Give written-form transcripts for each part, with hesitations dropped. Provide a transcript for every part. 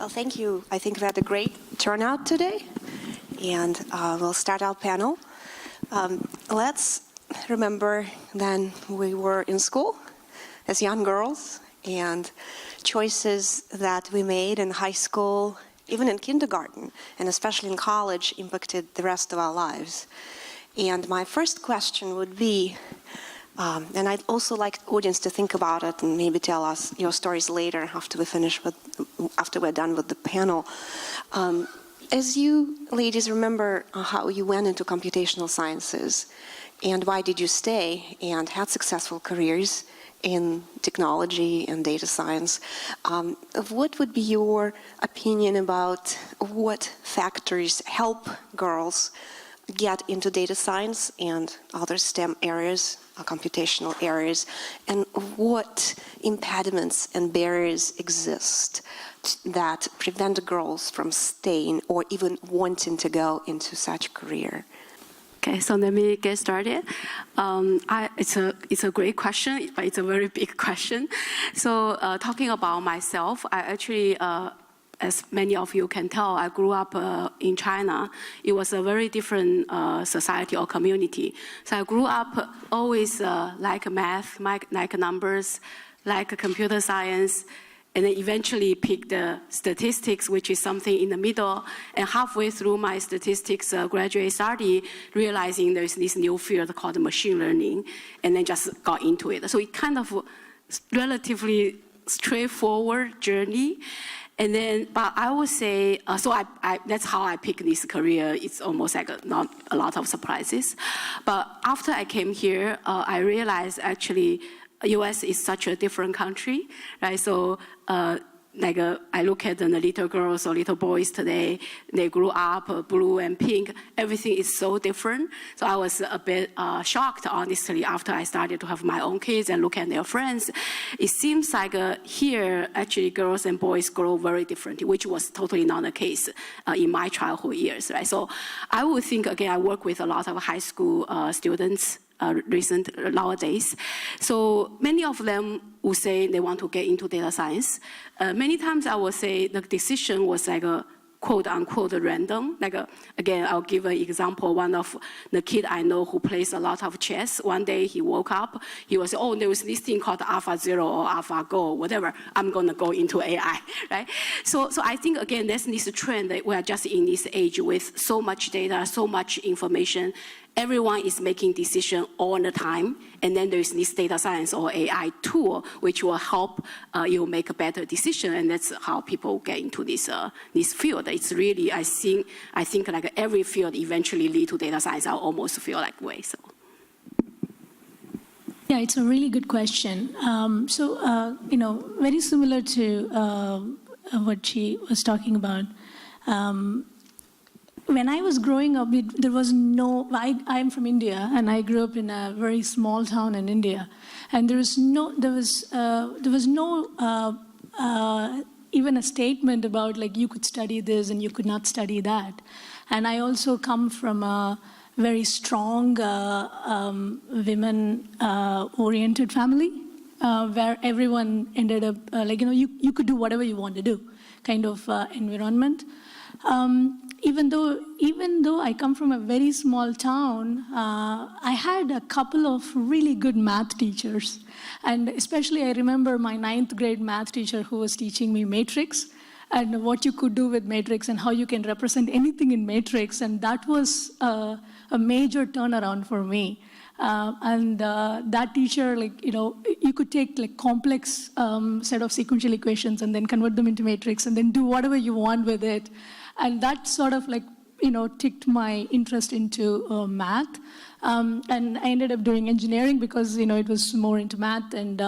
Well, thank you. I think we had a great turnout today, and we'll start our panel. Let's remember then we were in school as young girls, and choices that we made in high school, even in kindergarten, and especially in college, impacted the rest of our lives. And my first question would be, and I'd also like the audience to think about it and maybe tell us your stories later after we're done with the panel. As you ladies remember how you went into computational sciences, and why did you stay and had successful careers in technology and data science, what would be your opinion about what factors help girls get into data science and other STEM areas, computational areas, and what impediments and barriers exist that prevent girls from staying or even wanting to go into such a career? Okay, so let me get started. It's a great question, but it's a very big question. So talking about myself, I actually, as many of you can tell, I grew up in China. It was a very different society or community. So I grew up always like math, like numbers, like computer science, and then eventually picked statistics, which is something in the middle. And halfway through my statistics graduate study, realizing there's this new field called machine learning, and then just got into it. So it kind of relatively straightforward journey. And then, but I would say, so that's how I picked this career. It's almost like not a lot of surprises. But after I came here, I realized actually US is such a different country, right? So I look at the little girls or little boys today, they grew up blue and pink. Everything is so different. So I was a bit shocked, honestly, after I started to have my own kids and look at their friends. It seems like here, actually, girls and boys grow very differently, which was totally not the case in my childhood years, right? So I would think, again, I work with a lot of high school students nowadays. So many of them will say they want to get into data science. Many times I will say the decision was like a quote-unquote random. Again, I'll give an example. One of the kid I know who plays a lot of chess, one day he woke up, he was, oh, there was this thing called AlphaZero or AlphaGo, whatever, I'm gonna go into AI, right? So I think, again, there's this trend that we are just in this age with so much data, so much information. Everyone is making decisions all the time, and then there's this data science or AI tool which will help you make a better decision, and that's how people get into this field. It's really, I think like every field eventually lead to data science. I almost feel like way so. Yeah, it's a really good question. Very similar to what she was talking about. When I was growing up, there was no, I'm from India, and I grew up in a very small town in India. And there was no even a statement about like you could study this and you could not study that. And I also come from a very strong women-oriented family where everyone ended up you could do whatever you want to do kind of environment. Even though I come from a very small town, I had a couple of really good math teachers. And especially I remember my 9th grade math teacher who was teaching me matrix and what you could do with matrix and how you can represent anything in matrix. And that was a major turnaround for me. That teacher, you could take like complex set of sequential equations and then convert them into matrix and then do whatever you want with it. And that sort of ticked my interest into math. And I ended up doing engineering because, it was more into math. And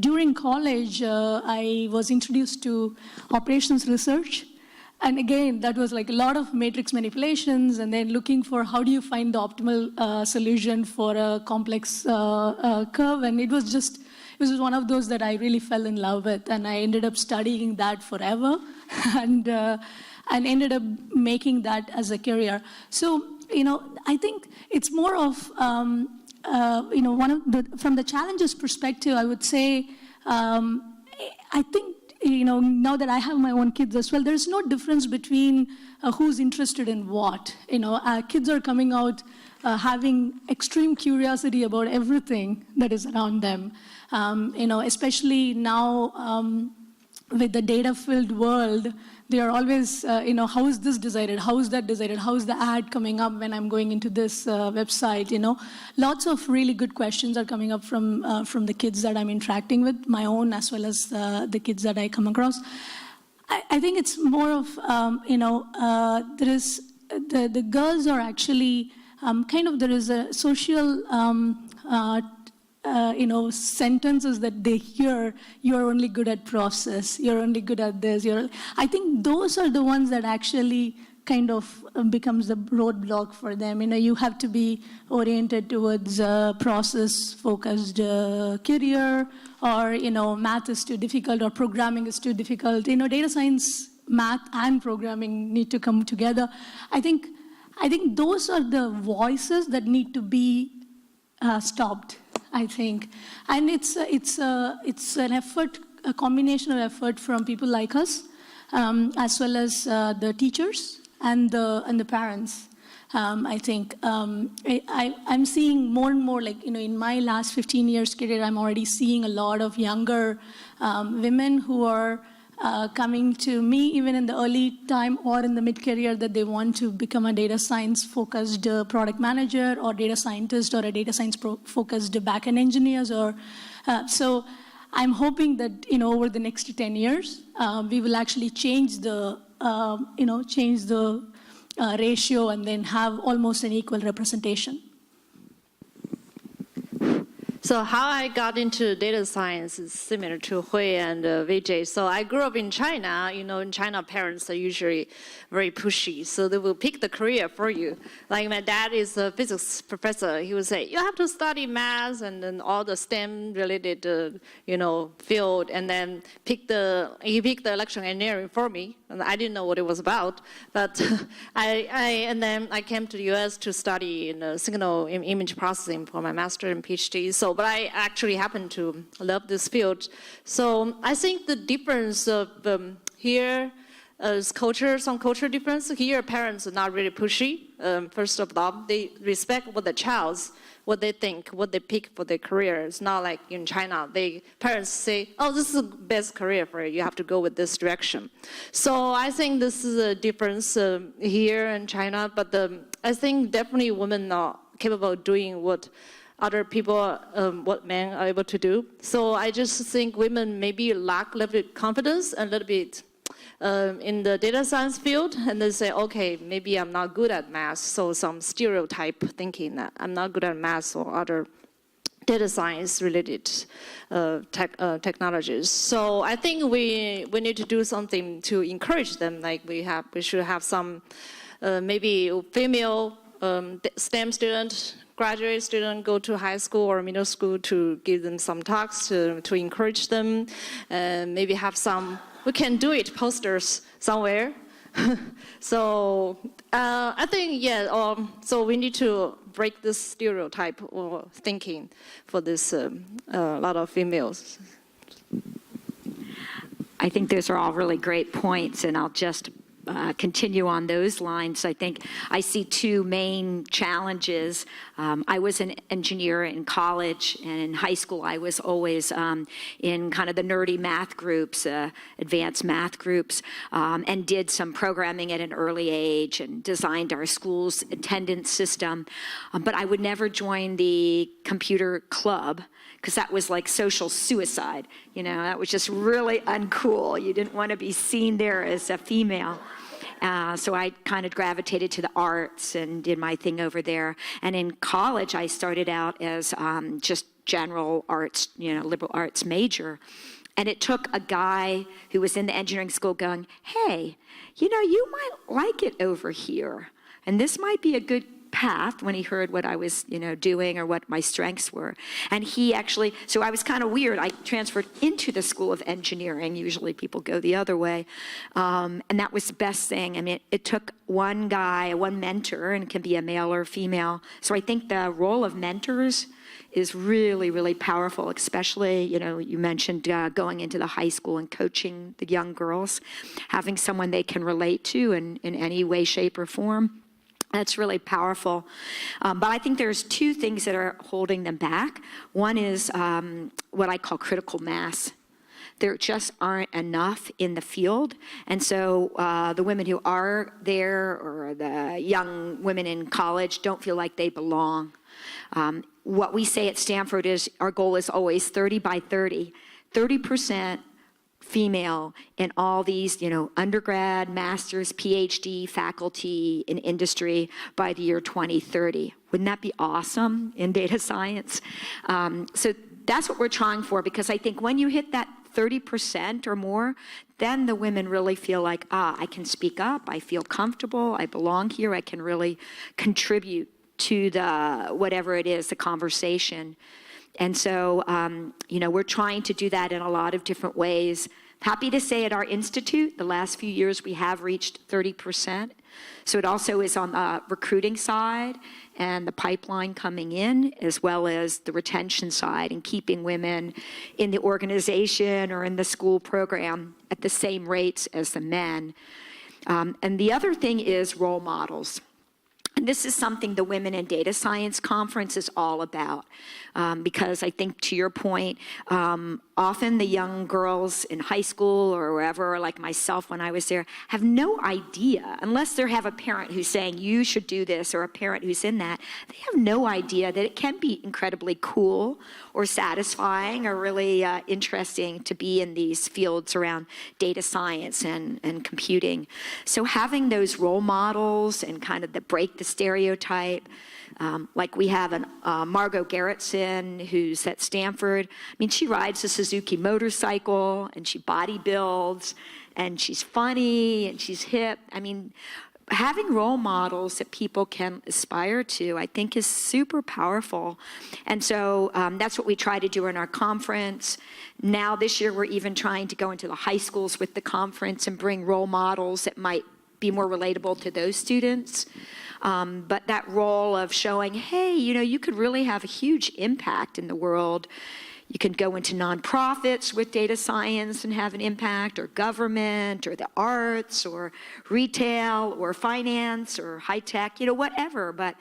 during college, I was introduced to operations research. And again, that was like a lot of matrix manipulations and then looking for how do you find the optimal solution for a complex curve. And it was one of those that I really fell in love with. And I ended up studying that forever and ended up making that as a career. So, I think it's more of, from the challenges perspective, I would say, I think now that I have my own kids as well, there's no difference between who's interested in what. Kids are coming out having extreme curiosity about everything that is around them. Especially now with the data-filled world, they are always, how is this decided? How is that decided? How is the ad coming up when I'm going into this website? Lots of really good questions are coming up from the kids that I'm interacting with, my own as well as the kids that I come across. I think it's more of, there is, the girls are actually there is a social sentences that they hear, you're only good at process, you're only good at this. I think those are the ones that actually kind of becomes the roadblock for them. You have to be oriented towards process-focused career, or, math is too difficult, or programming is too difficult. Data science, math, and programming need to come together. I think those are the voices that need to be stopped, I think. And it's an effort, a combination of effort from people like us, as well as the teachers and the parents. I think I'm seeing more and more, in my last 15 years career, I'm already seeing a lot of younger women who are coming to me even in the early time or in the mid-career that they want to become a data science-focused product manager or data scientist or a data science-focused back-end engineers. So I'm hoping that over the next 10 years, we will actually change the ratio and then have almost an equal representation. So how I got into data science is similar to Hui and Vijay. So I grew up in China. In China, parents are usually very pushy. So they will pick the career for you. Like my dad is a physics professor. He would say, you have to study math and then all the STEM-related, field. And then he picked the electrical engineering for me. And I didn't know what it was about. But and then I came to the US to study in signal image processing for my master and PhD. But I actually happen to love this field. So I think the difference of here is some culture difference. Here, parents are not really pushy. First of all, they respect what they think, what they pick for their career. It's not like in China, parents say, oh, this is the best career for you. You have to go with this direction. So I think this is a difference here in China. But I think definitely women are capable of doing what other people, what men are able to do. So I just think women maybe lack a little bit confidence and a little bit in the data science field, and they say, okay, maybe I'm not good at math, so some stereotype thinking that I'm not good at math or other data science related technologies. So I think we need to do something to encourage them, like we should have some maybe female STEM student, graduate student go to high school or middle school to give them some talks to encourage them, and maybe have we can do it, posters somewhere. So I think, so we need to break this stereotype or thinking for this a lot of females. I think those are all really great points, and I'll just continue on those lines. I think I see two main challenges. I was an engineer in college, and in high school I was always in kind of the nerdy math groups, advanced math groups, and did some programming at an early age and designed our school's attendance system. But I would never join the computer club, because that was like social suicide. That was just really uncool. You didn't want to be seen there as a female. So I kind of gravitated to the arts and did my thing over there. And in college, I started out as just general arts, liberal arts major. And it took a guy who was in the engineering school going, hey, you might like it over here. And this might be a good path, when he heard what I was, doing or what my strengths were. And he actually, so I was kind of weird. I transferred into the School of Engineering. Usually people go the other way. And that was the best thing. I mean, it took one guy, one mentor, and it can be a male or female. So I think the role of mentors is really, really powerful, especially, you mentioned going into the high school and coaching the young girls, having someone they can relate to in any way, shape, or form. That's really powerful. But I think there's two things that are holding them back. One is what I call critical mass. There just aren't enough in the field. And so the women who are there, or the young women in college, don't feel like they belong. What we say at Stanford is our goal is always 30 by 30, 30% female in all these, undergrad, master's, PhD, faculty in industry by the year 2030. Wouldn't that be awesome in data science? So that's what we're trying for, because I think when you hit that 30% or more, then the women really feel like, I can speak up, I feel comfortable, I belong here, I can really contribute to the, whatever it is, the conversation. And so, we're trying to do that in a lot of different ways. Happy to say at our institute, the last few years we have reached 30%. So it also is on the recruiting side and the pipeline coming in, as well as the retention side and keeping women in the organization or in the school program at the same rates as the men. And the other thing is role models. And this is something the Women in Data Science Conference is all about, because I think, to your point, often the young girls in high school or wherever, like myself when I was there, have no idea, unless they have a parent who's saying, you should do this, or a parent who's in that, they have no idea that it can be incredibly cool or satisfying or really interesting to be in these fields around data science and computing. So having those role models and kind of break the stereotype, like we have Margot Gerritsen, who's at Stanford. I mean, she rides a Suzuki motorcycle, and she bodybuilds, and she's funny, and she's hip. I mean, having role models that people can aspire to, I think, is super powerful. And so that's what we try to do in our conference. Now, this year, we're even trying to go into the high schools with the conference and bring role models that might be more relatable to those students. But that role of showing, hey, you could really have a huge impact in the world. You can go into nonprofits with data science and have an impact, or government, or the arts, or retail, or finance, or high tech, whatever. But,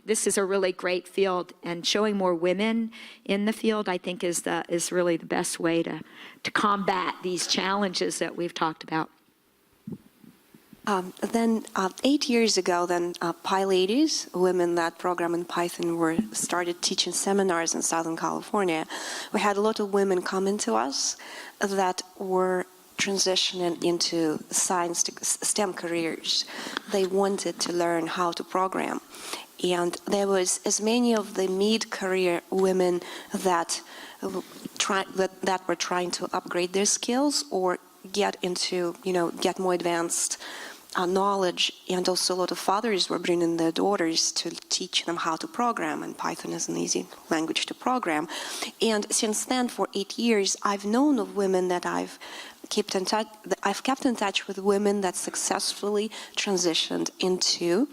this is a really great field, and showing more women in the field, I think, is really the best way to combat these challenges that we've talked about. Then 8 years ago, PyLadies, women-led program in Python, started teaching seminars in Southern California. We had a lot of women coming to us that were transitioning into science, STEM careers. They wanted to learn how to program. And there was as many of the mid-career women that were trying to upgrade their skills or get more advanced knowledge, and also a lot of fathers were bringing their daughters to teach them how to program, and Python is an easy language to program. And since then, for 8 years, I've known of women that I've kept in touch with women that successfully transitioned into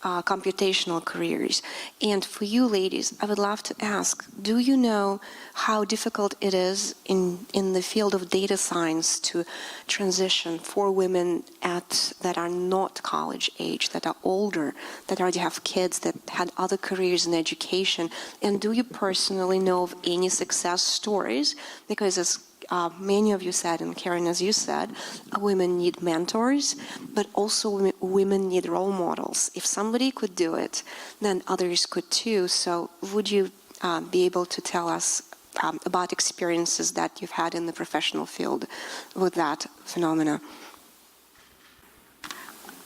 computational careers. And for you ladies, I would love to ask, do you know how difficult it is in the field of data science to transition for women that are not college age, that are older, that already have kids, that had other careers in education? And do you personally know of any success stories? Because as many of you said, and Karen, as you said, women need mentors, but also women need role models. If somebody could do it, then others could too. So would you be able to tell us about experiences that you've had in the professional field with that phenomena?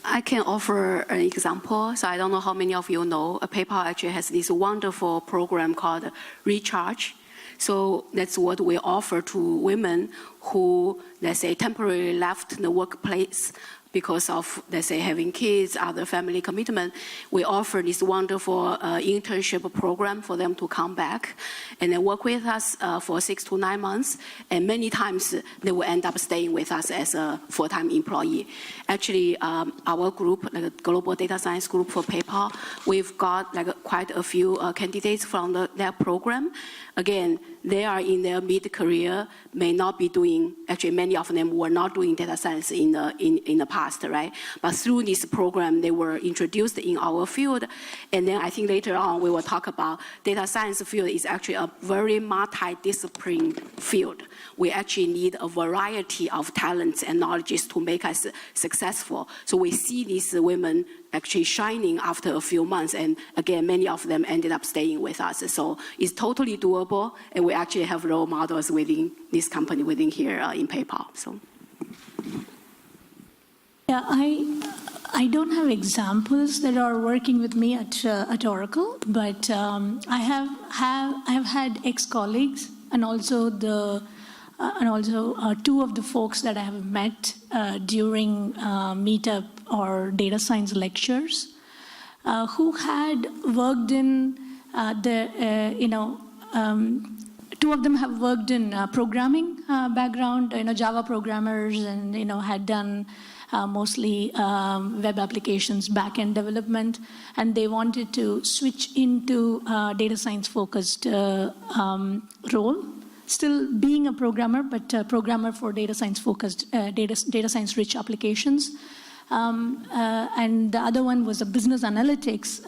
I can offer an example. So I don't know how many of you know, PayPal actually has this wonderful program called Recharge. So that's what we offer to women who, let's say, temporarily left the workplace because of, let's say, having kids, other family commitment, we offer this wonderful internship program for them to come back and then work with us for 6 to 9 months. And many times they will end up staying with us as a full-time employee. Actually, our group, like a global data science group for PayPal, we've got like quite a few candidates from that program. Again, they are in their mid-career, may not be doing, actually many of them were not doing data science in the past, right? But through this program, they were introduced in our field. And then I think later on, we will talk about data science field is actually a very multidisciplinary field. We actually need a variety of talents and knowledges to make us successful. So we see these women actually shining after a few months. And again, many of them ended up staying with us. So it's totally doable. And we actually have role models within this company, within here in PayPal. So. Yeah, I don't have examples that are working with me at Oracle, but I have had ex-colleagues and also two of the folks that I have met during meetup or data science lectures, who had worked in two of them have worked in programming background, Java programmers, and had done mostly web applications back-end development, and they wanted to switch into data science focused role. Still being a programmer, but a programmer for data science focused, data science rich applications. And the other one was a business analytics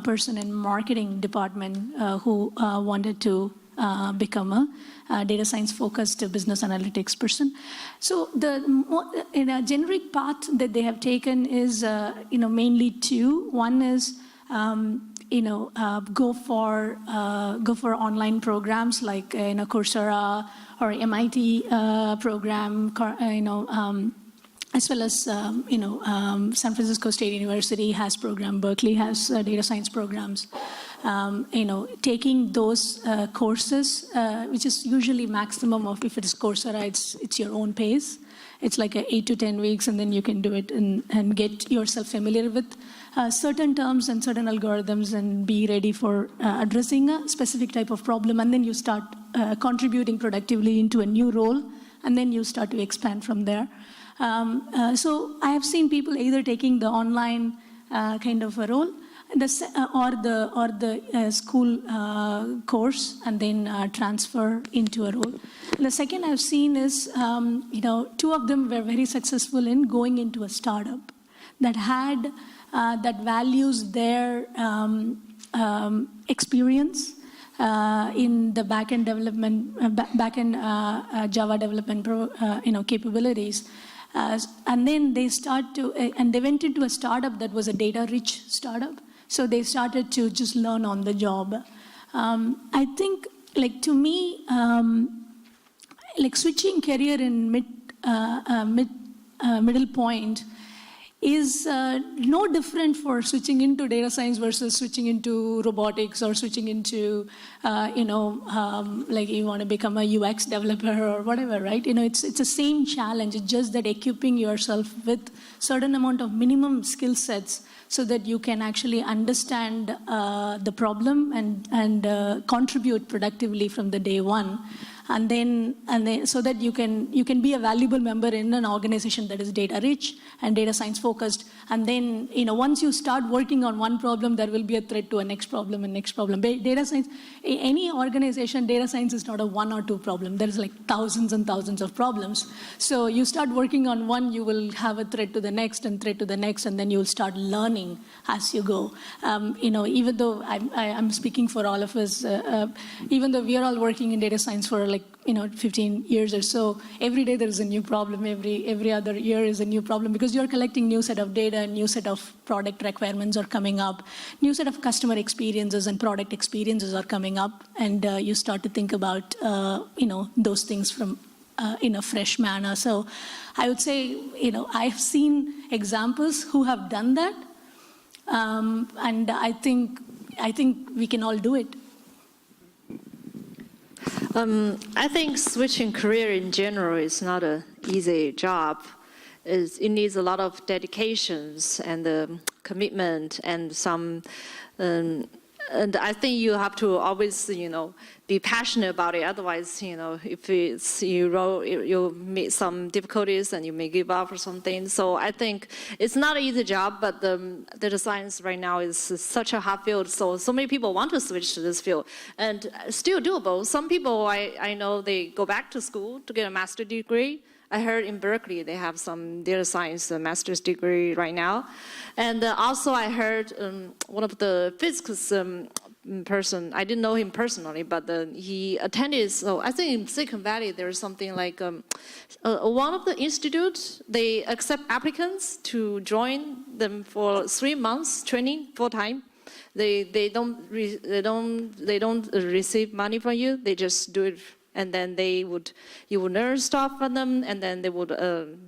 person in marketing department who wanted to become a data science focused business analytics person. So in a generic path that they have taken is mainly two. One is go for online programs like Coursera or MIT program, as well as San Francisco State University has program, Berkeley has data science programs. Taking those courses, which is usually maximum of, if it is Coursera, it's your own pace. It's like 8 to 10 weeks, and then you can do it and get yourself familiar with certain terms and certain algorithms and be ready for addressing a specific type of problem. And then you start contributing productively into a new role, and then you start to expand from there. So I have seen people either taking the online kind of a role, or the school course, and then transfer into a role. And the second I've seen is, two of them were very successful in going into a startup that had that values their experience in the backend development, backend Java development, capabilities. And then they they went into a startup that was a data-rich startup. So they started to just learn on the job. I think, to me, switching career in middle point is no different for switching into data science versus switching into robotics or switching into, you want to become a UX developer or whatever, right? It's the same challenge. It's just that equipping yourself with certain amount of minimum skill sets so that you can actually understand the problem and contribute productively from the day one. And then so that you can be a valuable member in an organization that is data rich and data science focused. And then, once you start working on one problem, there will be a threat to a next problem and next problem. Data science, any organization, data science is not a one or two problem. There's like thousands and thousands of problems. So you start working on one, you will have a threat to the next and threat to the next, and then you'll start learning as you go. Even though I'm speaking for all of us, even though we are all working in data science for 15 years or so, every day there is a new problem. Every other year is a new problem because you're collecting new set of data, new set of product requirements are coming up, new set of customer experiences and product experiences are coming up, and you start to think about those things from in a fresh manner. So I would say I've seen examples who have done that, and I think we can all do it. I think switching career in general is not an easy job. it needs a lot of dedications and commitment and some. And I think you have to always, be passionate about it. Otherwise, if you meet some difficulties and you may give up or something. So I think it's not an easy job, but the data science right now is such a hot field. So many people want to switch to this field, and still doable. Some people I know they go back to school to get a master's degree. I heard in Berkeley they have some data science master's degree right now. And also I heard one of the physics person, I didn't know him personally, but he attended, so I think in Silicon Valley there's something like one of the institutes, they accept applicants to join them for 3 months training full-time. They don't receive money from you, they just do it. And then you would learn stuff from them, and then they would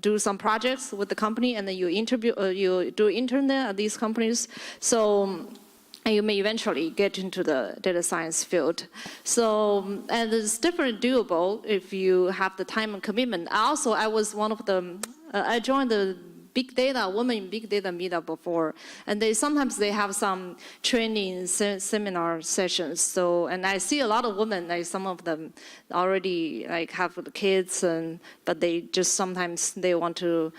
do some projects with the company, and then you do intern at these companies. So, and you may eventually get into the data science field. So, and it's definitely doable if you have the time and commitment. Also, I was one of the, I joined the big data, women in big data meetup before, and sometimes they have some training seminar sessions. So, and I see a lot of women, like some of them already have the kids, but they just sometimes they want to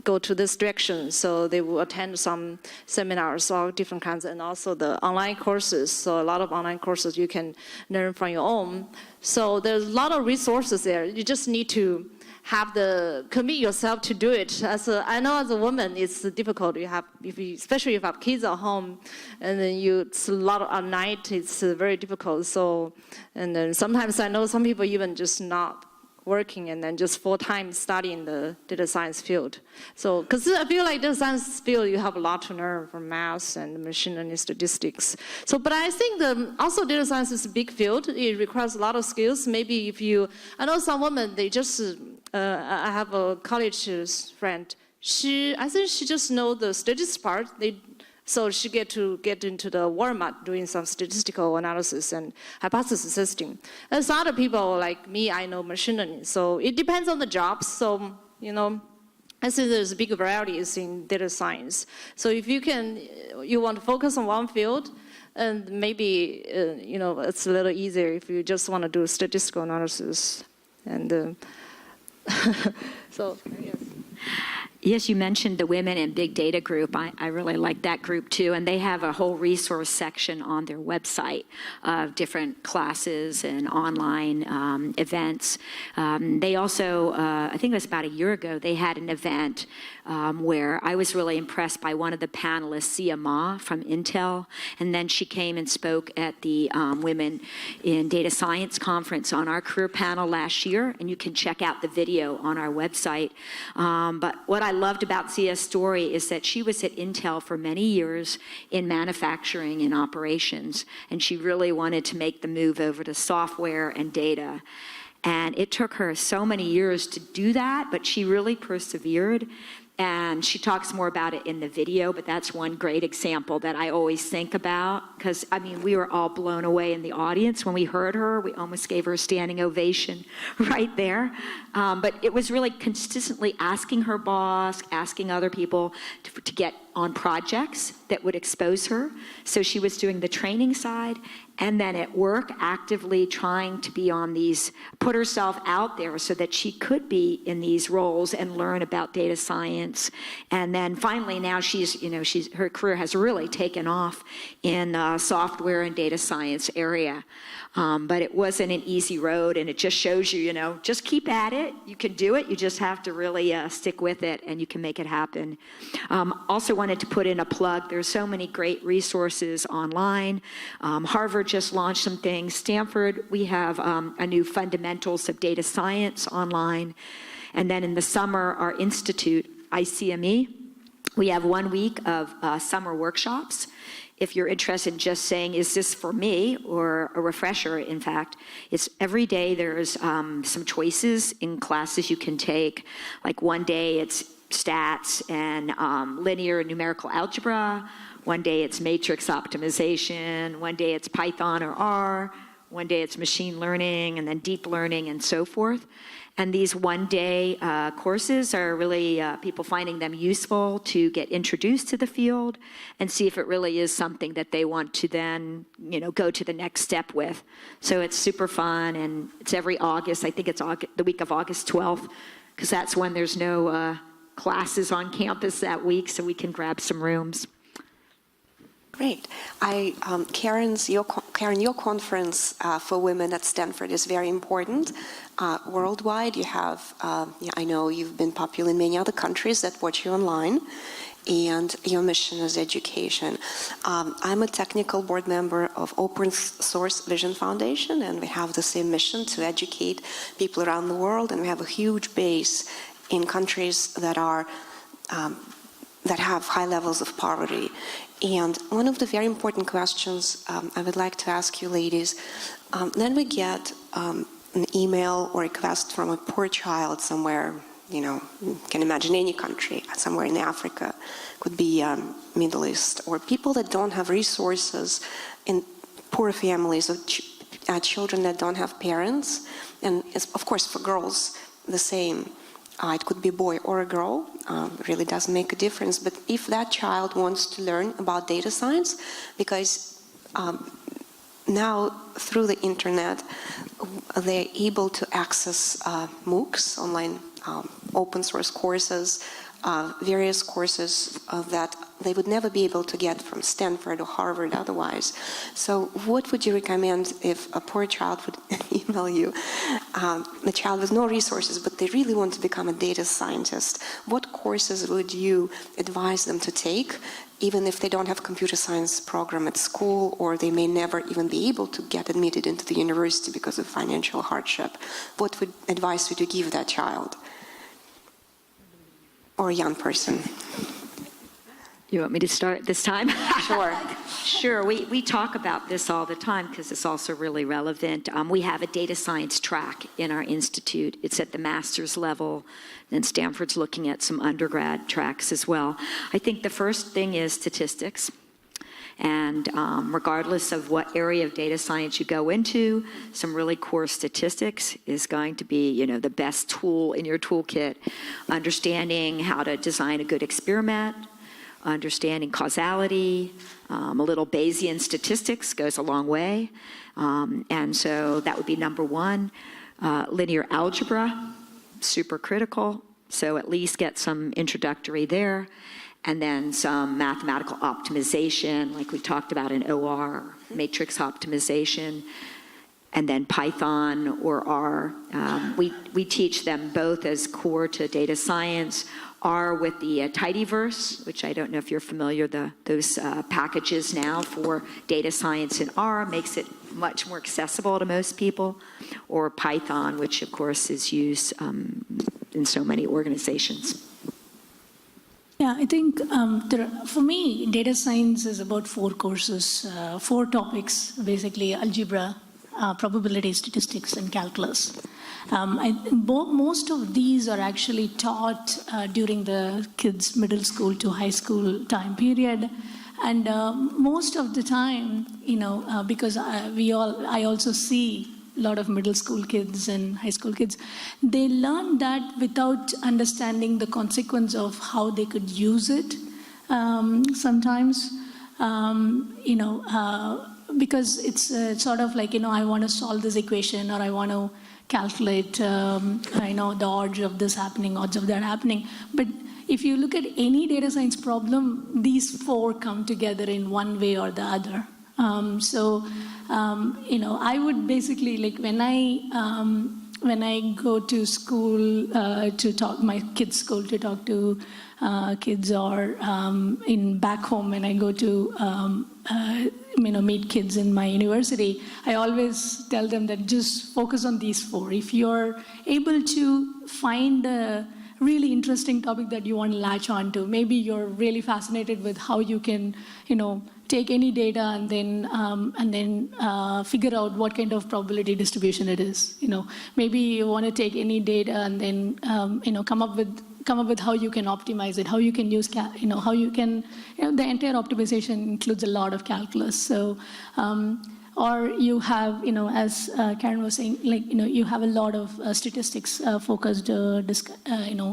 go to this direction. So they will attend some seminars, all different kinds, and also the online courses. So a lot of online courses you can learn from your own. So there's a lot of resources there. You just need to commit yourself to do it. I know as a woman, it's difficult. Especially if you have kids at home, and then it's a lot at night. It's very difficult. So, and then sometimes I know some people even just not working and then just full-time studying the data science field. So, because I feel like data science field, you have a lot to learn from math and machine learning statistics. So, but I think also data science is a big field. It requires a lot of skills. Maybe I know some women, they just, I have a college friend. I think she just knows the statistics part. So she get into the Walmart doing some statistical analysis and hypothesis testing. There's other people like me, I know machine learning. So it depends on the job. So, I think there's big varieties in data science. So if you want to focus on one field, and maybe, it's a little easier if you just want to do statistical analysis. And so, yes. Yes, you mentioned the Women in Big Data group. I really like that group too, and they have a whole resource section on their website of different classes and online events. They also, I think it was about a year ago, they had an event where I was really impressed by one of the panelists, Sia Ma from Intel, and then she came and spoke at the Women in Data Science conference on our career panel last year, and you can check out the video on our website. But what I loved about Sia's story is that she was at Intel for many years in manufacturing and operations, and she really wanted to make the move over to software and data. And it took her so many years to do that, but she really persevered. And she talks more about it in the video, but that's one great example that I always think about, because, we were all blown away in the audience when we heard her. We almost gave her a standing ovation right there. But it was really consistently asking her boss, asking other people to get on projects that would expose her. So she was doing the training side, and then at work actively trying to be on put herself out there so that she could be in these roles and learn about data science. And then finally now her career has really taken off in software and data science area. But it wasn't an easy road, and it just shows you, just keep at it. You can do it. You just have to really stick with it, and you can make it happen. Also wanted to put in a plug. There's so many great resources online. Harvard just launched some things. Stanford, we have a new Fundamentals of Data Science online. And then in the summer, our institute, ICME, we have 1 week of summer workshops. If you're interested in just saying, is this for me, or a refresher, in fact, it's every day there's some choices in classes you can take. Like one day it's stats and linear numerical algebra. One day it's matrix optimization. One day it's Python or R. One day it's machine learning, and then deep learning, and so forth. And these one-day courses are really people finding them useful to get introduced to the field and see if it really is something that they want to then, go to the next step with. So it's super fun, and it's every August. I think it's the week of August 12th, because that's when there's no classes on campus that week, so we can grab some rooms. Great. Karen, your conference for women at Stanford is very important. Worldwide, you have, I know you've been popular in many other countries that watch you online, and your mission is education. I'm a technical board member of Open Source Vision Foundation, and we have the same mission to educate people around the world, and we have a huge base in countries that have high levels of poverty. And one of the very important questions I would like to ask you ladies, then we get an email or request from a poor child somewhere, you can imagine any country, somewhere in Africa, could be Middle East, or people that don't have resources in poor families, or children that don't have parents. And it's, of course, for girls, the same. It could be a boy or a girl, really doesn't make a difference. But if that child wants to learn about data science, because now through the internet, they're able to access MOOCs, online open source courses, various courses that they would never be able to get from Stanford or Harvard otherwise. So what would you recommend if a poor child would email you, a child with no resources, but they really want to become a data scientist? What courses would you advise them to take, even if they don't have a computer science program at school, or they may never even be able to get admitted into the university because of financial hardship? What advice would you give that child? Or a young person? You want me to start this time? Sure. Sure. We talk about this all the time because it's also really relevant. We have a data science track in our institute. It's at the master's level, and Stanford's looking at some undergrad tracks as well. I think the first thing is statistics. And regardless of what area of data science you go into, some really core statistics is going to be, the best tool in your toolkit. Understanding how to design a good experiment, understanding causality, a little Bayesian statistics goes a long way. And so that would be number one. Linear algebra, super critical. So at least get some introductory there. And then some mathematical optimization, like we talked about in OR, matrix optimization, and then Python or R. We teach them both as core to data science. R with the tidyverse, which I don't know if you're familiar, those packages now for data science in R makes it much more accessible to most people, or Python, which of course is used in so many organizations. Yeah, I think for me, data science is about 4 courses, 4 topics, basically algebra, probability, statistics, and calculus. Most of these are actually taught during the kids' middle school to high school time period. And most of the time, because I also see a lot of middle school kids and high school kids, they learn that without understanding the consequence of how they could use it sometimes, because it's sort of like, I want to solve this equation, or I want to calculate, the odds of this happening, odds of that happening. But if you look at any data science problem, these 4 come together in one way or the other. I would basically, like, when I go to school to talk, my kids' school to talk to kids, or back home when I go to meet kids in my university, I always tell them that just focus on these 4. If you're able to find a really interesting topic that you want to latch on to, maybe you're really fascinated with how you can, take any data and then figure out what kind of probability distribution it is. Maybe you want to take any data and then come up with how you can optimize it, how you can use how you can, the entire optimization includes a lot of calculus. So or you have, as Karen was saying, you have a lot of statistics focused,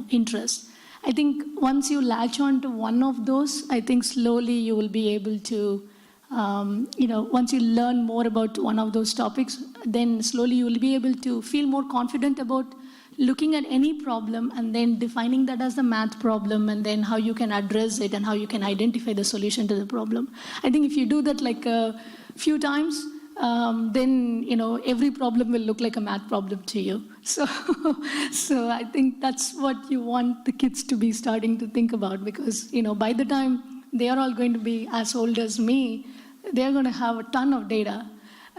interest. I think once you latch on to one of those, I think slowly you will be able to, once you learn more about one of those topics, then slowly you will be able to feel more confident about looking at any problem and then defining that as the math problem, and then how you can address it and how you can identify the solution to the problem. I think if you do that like a few times, then every problem will look like a math problem to you. So I think that's what you want the kids to be starting to think about, because by the time they are all going to be as old as me, they're going to have a ton of data.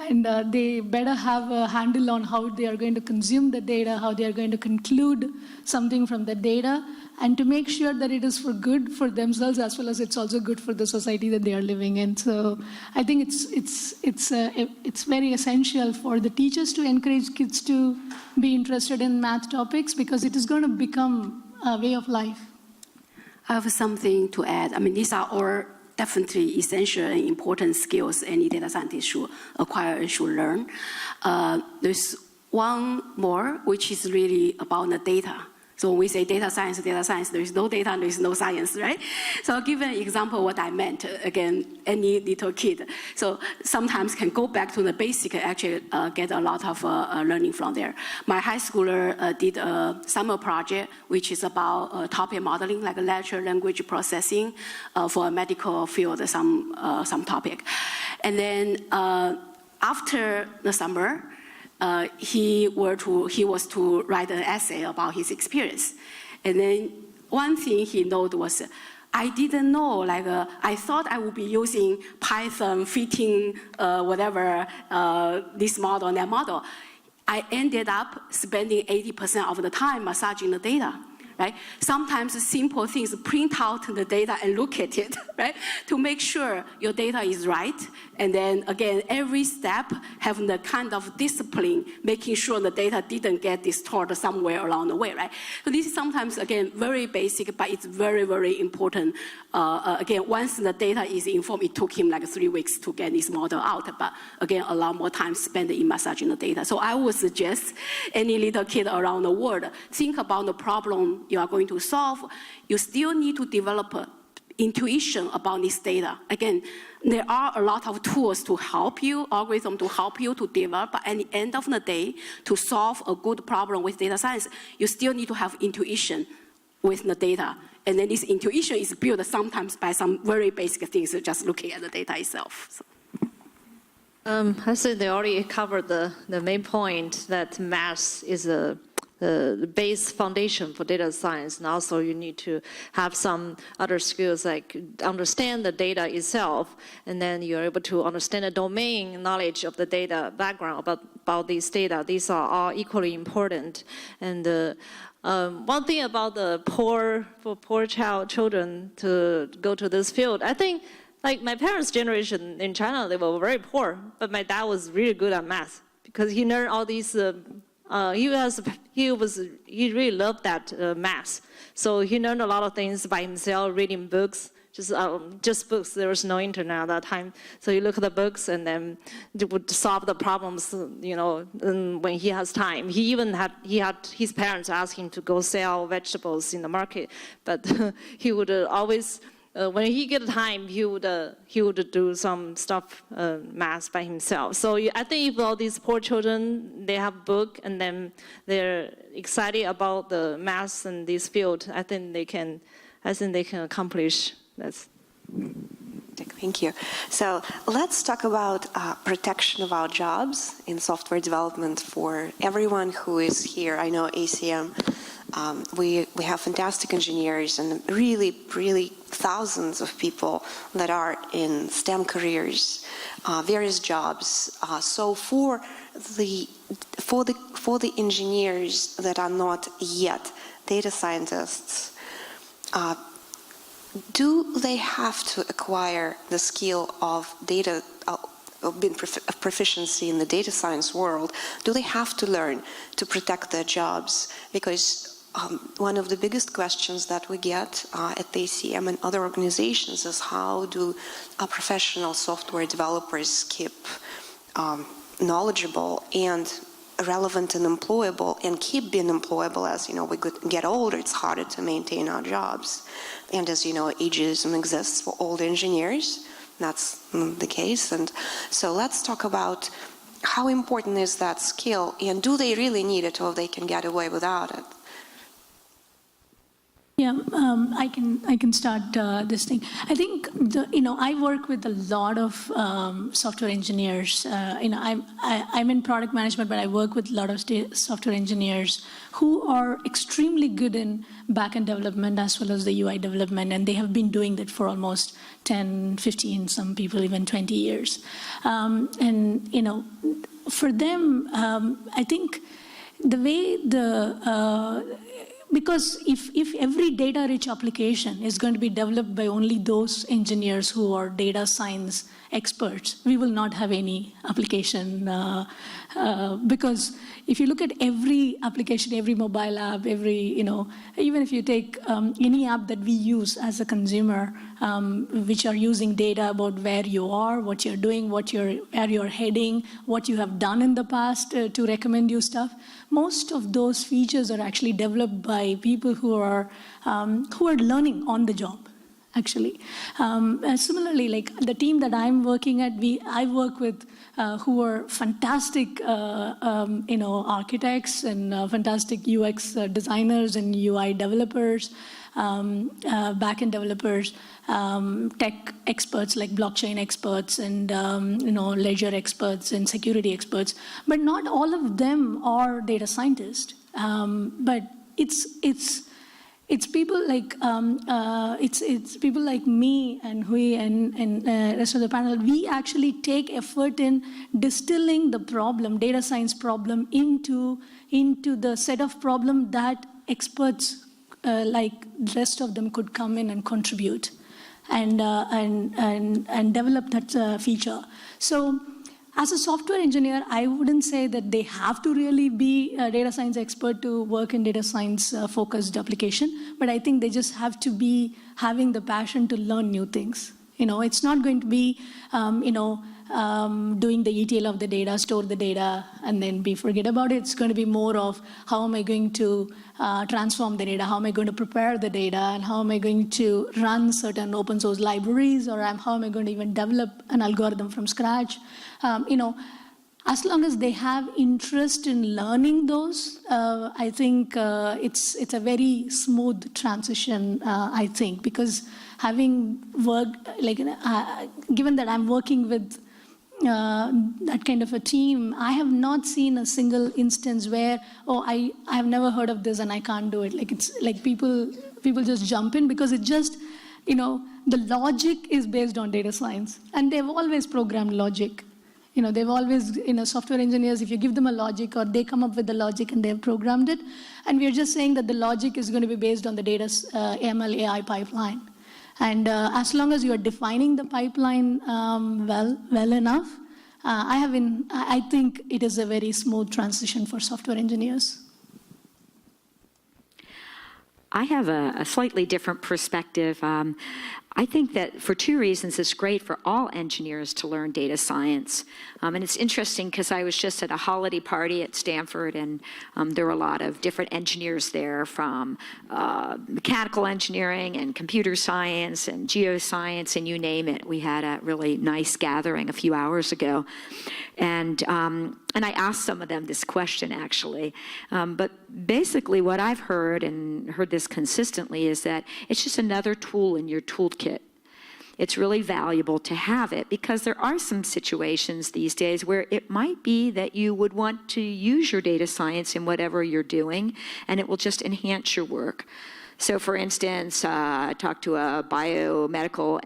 And they better have a handle on how they are going to consume the data, how they are going to conclude something from the data, and to make sure that it is for good for themselves as well as it's also good for the society that they are living in. So I think it's very essential for the teachers to encourage kids to be interested in math topics, because it is going to become a way of life. I have something to add. I mean, these are all definitely essential and important skills any data scientist should acquire and should learn. There's one more, which is really about the data. So when we say data science, there is no data, there is no science, right? So I'll give an example of what I meant. Again, any little kid. So sometimes can go back to the basic and actually get a lot of learning from there. My high schooler did a summer project, which is about topic modeling, like natural language processing for a medical field, some topic. And then after the summer, he was to write an essay about his experience. And then one thing he noted was, I didn't know, I thought I would be using Python, fitting this model and that model. I ended up spending 80% of the time massaging the data. Right? Sometimes simple things, print out the data and look at it, right? To make sure your data is right. And then again, every step having the kind of discipline, making sure the data didn't get distorted somewhere along the way, right? So this is sometimes, again, very basic, but it's very, very important. Again, once the data is informed, it took him like 3 weeks to get this model out, but again, a lot more time spent in massaging the data. So I would suggest any little kid around the world, think about the problem you are going to solve. You still need to develop intuition about this data. Again, there are a lot of tools to help you, algorithms to help you to develop, but at the end of the day, to solve a good problem with data science, you still need to have intuition with the data. And then this intuition is built sometimes by some very basic things, just looking at the data itself. So. I said they already covered the main point that math is the base foundation for data science, and also you need to have some other skills like understand the data itself, and then you're able to understand the domain knowledge of the data background about these data. These are all equally important. And one thing about the poor children to go to this field, I think like my parents' generation in China, they were very poor, but my dad was really good at math because he learned all these. He really loved that math, so he learned a lot of things by himself, reading books, just books. There was no internet at that time, so he looked at the books and then would solve the problems, when he has time. He even had his parents ask him to go sell vegetables in the market, but he would always. When he get time, he would do some stuff, math by himself. So I think if all these poor children, they have book and then they're excited about the math in this field, I think they can accomplish that. Thank you. So let's talk about protection of our jobs in software development for everyone who is here. I know ACM. We have fantastic engineers and really thousands of people that are in STEM careers, various jobs. So for the engineers that are not yet data scientists, do they have to acquire the skill of data, of being proficiency in the data science world? Do they have to learn to protect their jobs? Because one of the biggest questions that we get at the ACM and other organizations is how do professional software developers keep knowledgeable and relevant and employable, and keep being employable. As we get older, it's harder to maintain our jobs. And as ageism exists for old engineers. That's the case. And so let's talk about how important is that skill, and do they really need it, or they can get away without it? Yeah, I can start this thing. I think I work with a lot of software engineers. I'm in product management, but I work with a lot of software engineers who are extremely good in back-end development as well as the UI development, and they have been doing that for almost 10, 15, some people even 20 years. For them, I think the way because if every data-rich application is going to be developed by only those engineers who are data science experts, we will not have any application. Because if you look at every application, every mobile app, even if you take any app that we use as a consumer, which are using data about where you are, what you're doing, where you're heading, what you have done in the past to recommend you stuff, most of those features are actually developed by people who are learning on the job, actually. Similarly, like the team that I'm working at, I work with who are fantastic, architects and fantastic UX designers and UI developers, backend developers, tech experts like blockchain experts and ledger experts and security experts. But not all of them are data scientists. But it's people like it's people like me and Hui and rest of the panel. We actually take effort in distilling the problem, data science problem, into the set of problem that experts like the rest of them could come in and contribute and develop that feature. So as a software engineer, I wouldn't say that they have to really be a data science expert to work in data science focused application, but I think they just have to be having the passion to learn new things. It's not going to be, doing the ETL of the data, store the data, and then forget about it. It's going to be more of how am I going to transform the data, how am I going to prepare the data, and how am I going to run certain open source libraries, or how am I going to even develop an algorithm from scratch. As long as they have interest in learning those, I think it's a very smooth transition, I think, because having worked, given that I'm working with that kind of a team, I have not seen a single instance where, I have never heard of this and I can't do it. It's like people just jump in because it just, the logic is based on data science, and they've always programmed logic. They've always, software engineers, if you give them a logic or they come up with the logic and they've programmed it, and we're just saying that the logic is going to be based on the data ML AI pipeline. And as long as you are defining the pipeline well enough, I think it is a very smooth transition for software engineers. I have a slightly different perspective. I think that for two reasons, it's great for all engineers to learn data science. And it's interesting because I was just at a holiday party at Stanford, and there were a lot of different engineers there from mechanical engineering and computer science and geoscience and you name it. We had a really nice gathering a few hours ago. And I asked some of them this question, actually. But basically what I've heard, and heard this consistently, is that it's just another tool in your toolkit. It's really valuable to have it because there are some situations these days where it might be that you would want to use your data science in whatever you're doing, and it will just enhance your work. So for instance, I talked to a biomedical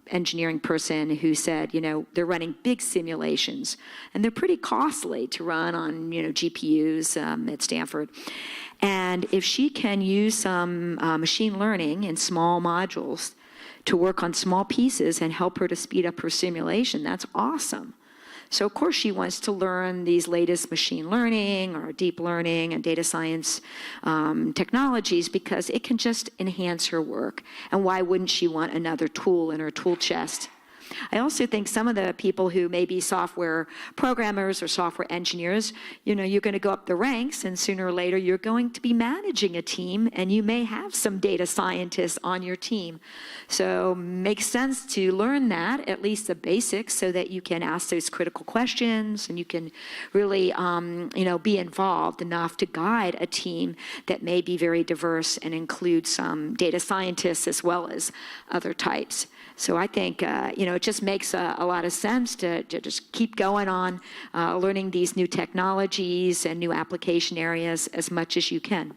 engineering person who said, they're running big simulations, and they're pretty costly to run on, GPUs at Stanford. And if she can use some machine learning in small modules to work on small pieces and help her to speed up her simulation, that's awesome. So of course she wants to learn these latest machine learning or deep learning and data science technologies because it can just enhance her work. And why wouldn't she want another tool in her tool chest? I also think some of the people who may be software programmers or software engineers, you're going to go up the ranks, and sooner or later you're going to be managing a team, and you may have some data scientists on your team. So makes sense to learn that, at least the basics, so that you can ask those critical questions and you can really, be involved enough to guide a team that may be very diverse and include some data scientists as well as other types. So I think, it just makes a lot of sense to just keep going on learning these new technologies and new application areas as much as you can.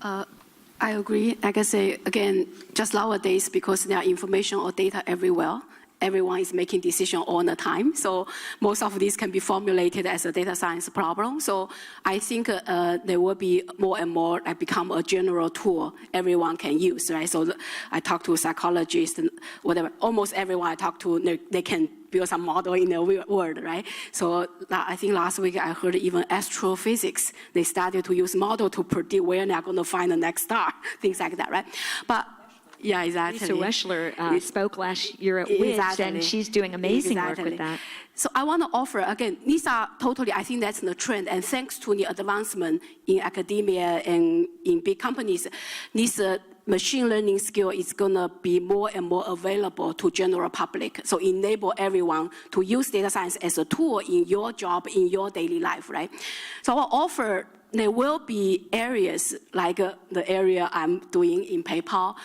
I agree. Like I say, again, just nowadays, because there are information or data everywhere, everyone is making decisions all the time. So most of these can be formulated as a data science problem. So I think there will be more and more become a general tool everyone can use, right? So I talk to psychologists and whatever. Almost everyone I talk to, they can build some model in the world, right? So I think last week I heard even astrophysics, they started to use model to predict where they're going to find the next star, things like that, right? But yeah, exactly. Lisa Weschler spoke last year at WITS, and she's doing amazing work with that. So I want to offer, again, these are totally, I think that's the trend, and thanks to the advancement in academia and in big companies, this machine learning skill is going to be more and more available to general public. So enable everyone to use data science as a tool in your job, in your daily life, right? So I'll offer, there will be areas like the area I'm doing in PayPal.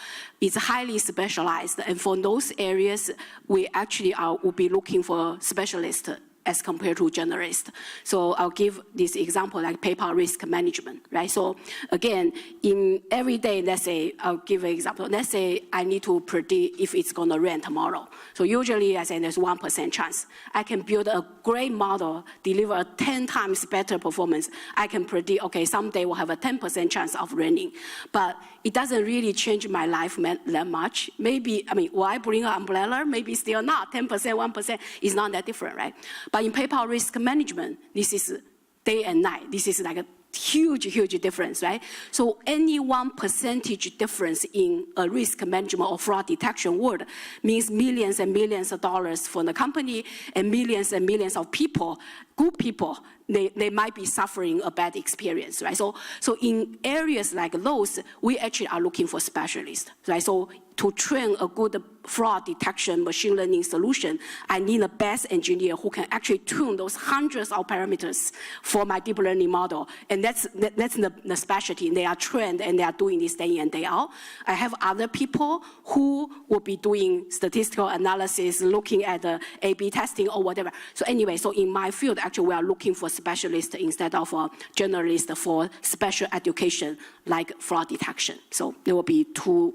It's highly specialized. And for those areas, we actually will be looking for specialists as compared to generalists. So I'll give this example like PayPal risk management, right? So again, in every day, let's say, I'll give an example. Let's say I need to predict if it's gonna rain tomorrow. So usually I say there's 1% chance. I can build a great model, deliver a 10 times better performance. I can predict, okay, someday we'll have a 10% chance of raining. But it doesn't really change my life that much. Maybe, will I bring an umbrella? Maybe still not. 10%, 1% is not that different, right? But in PayPal risk management, this is day and night. This is like a huge, huge difference, right? So any 1% difference in a risk management or fraud detection world means millions and millions of dollars for the company and millions of people, good people, they might be suffering a bad experience, right? So in areas like those, we actually are looking for specialists, right? So to train a good fraud detection machine learning solution, I need the best engineer who can actually tune those hundreds of parameters for my deep learning model. And that's the specialty. They are trained and they are doing this day in and day out. I have other people who will be doing statistical analysis, looking at the A/B testing or whatever. So anyway, so in my field, actually, we are looking for specialists instead of a generalist for special education like fraud detection. So there will be two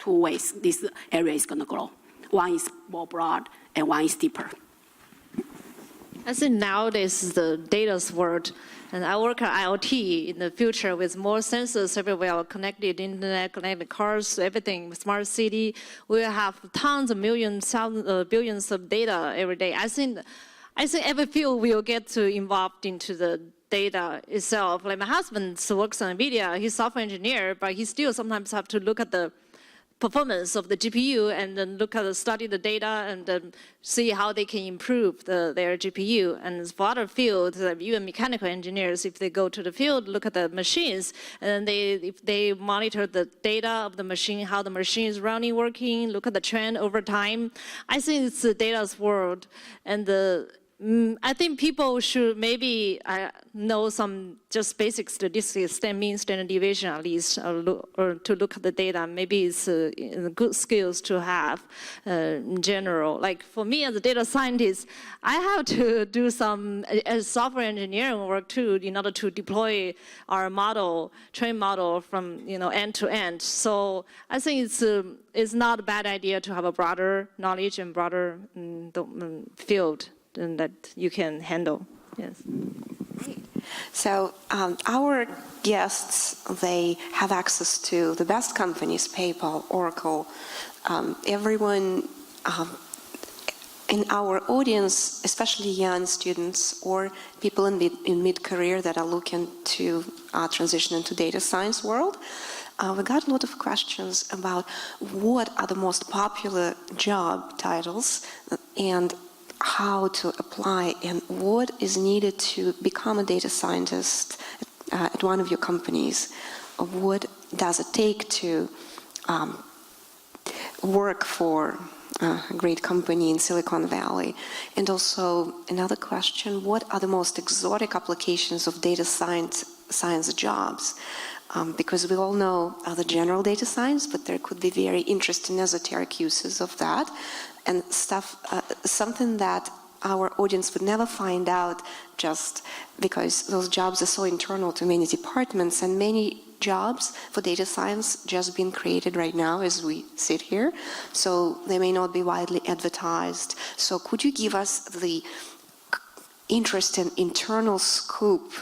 ways this area is going to grow. One is more broad and one is deeper. I think nowadays is the data's world, and I work at IoT in the future with more sensors everywhere, connected internet, connected cars, everything, smart city. We have tons of millions, billions of data every day. I think every field will get involved into the data itself. Like my husband works on NVIDIA, he's a software engineer, but he still sometimes have to look at the performance of the GPU and then study the data and then see how they can improve their GPU. And for other fields, even mechanical engineers, if they go to the field, look at the machines, and if they monitor the data of the machine, how the machine is running, working, look at the trend over time. I think it's the data's world, and I think people should maybe know some just basic statistics, mean standard deviation at least, or to look at the data. Maybe it's good skills to have in general. Like for me as a data scientist, I have to do some software engineering work too in order to deploy our model, train model from end to end. So I think it's not a bad idea to have a broader knowledge and broader field that you can handle. Yes. So our guests, they have access to the best companies, PayPal, Oracle. Everyone in our audience, especially young students or people in mid-career that are looking to transition into data science world, we got a lot of questions about what are the most popular job titles and how to apply and what is needed to become a data scientist at one of your companies. What does it take to work for a great company in Silicon Valley? And also another question, what are the most exotic applications of data science jobs? Because we all know the general data science, but there could be very interesting esoteric uses of that and stuff, something that our audience would never find out just because those jobs are so internal to many departments, and many jobs for data science just being created right now as we sit here, so they may not be widely advertised. So could you give us the interesting internal scoop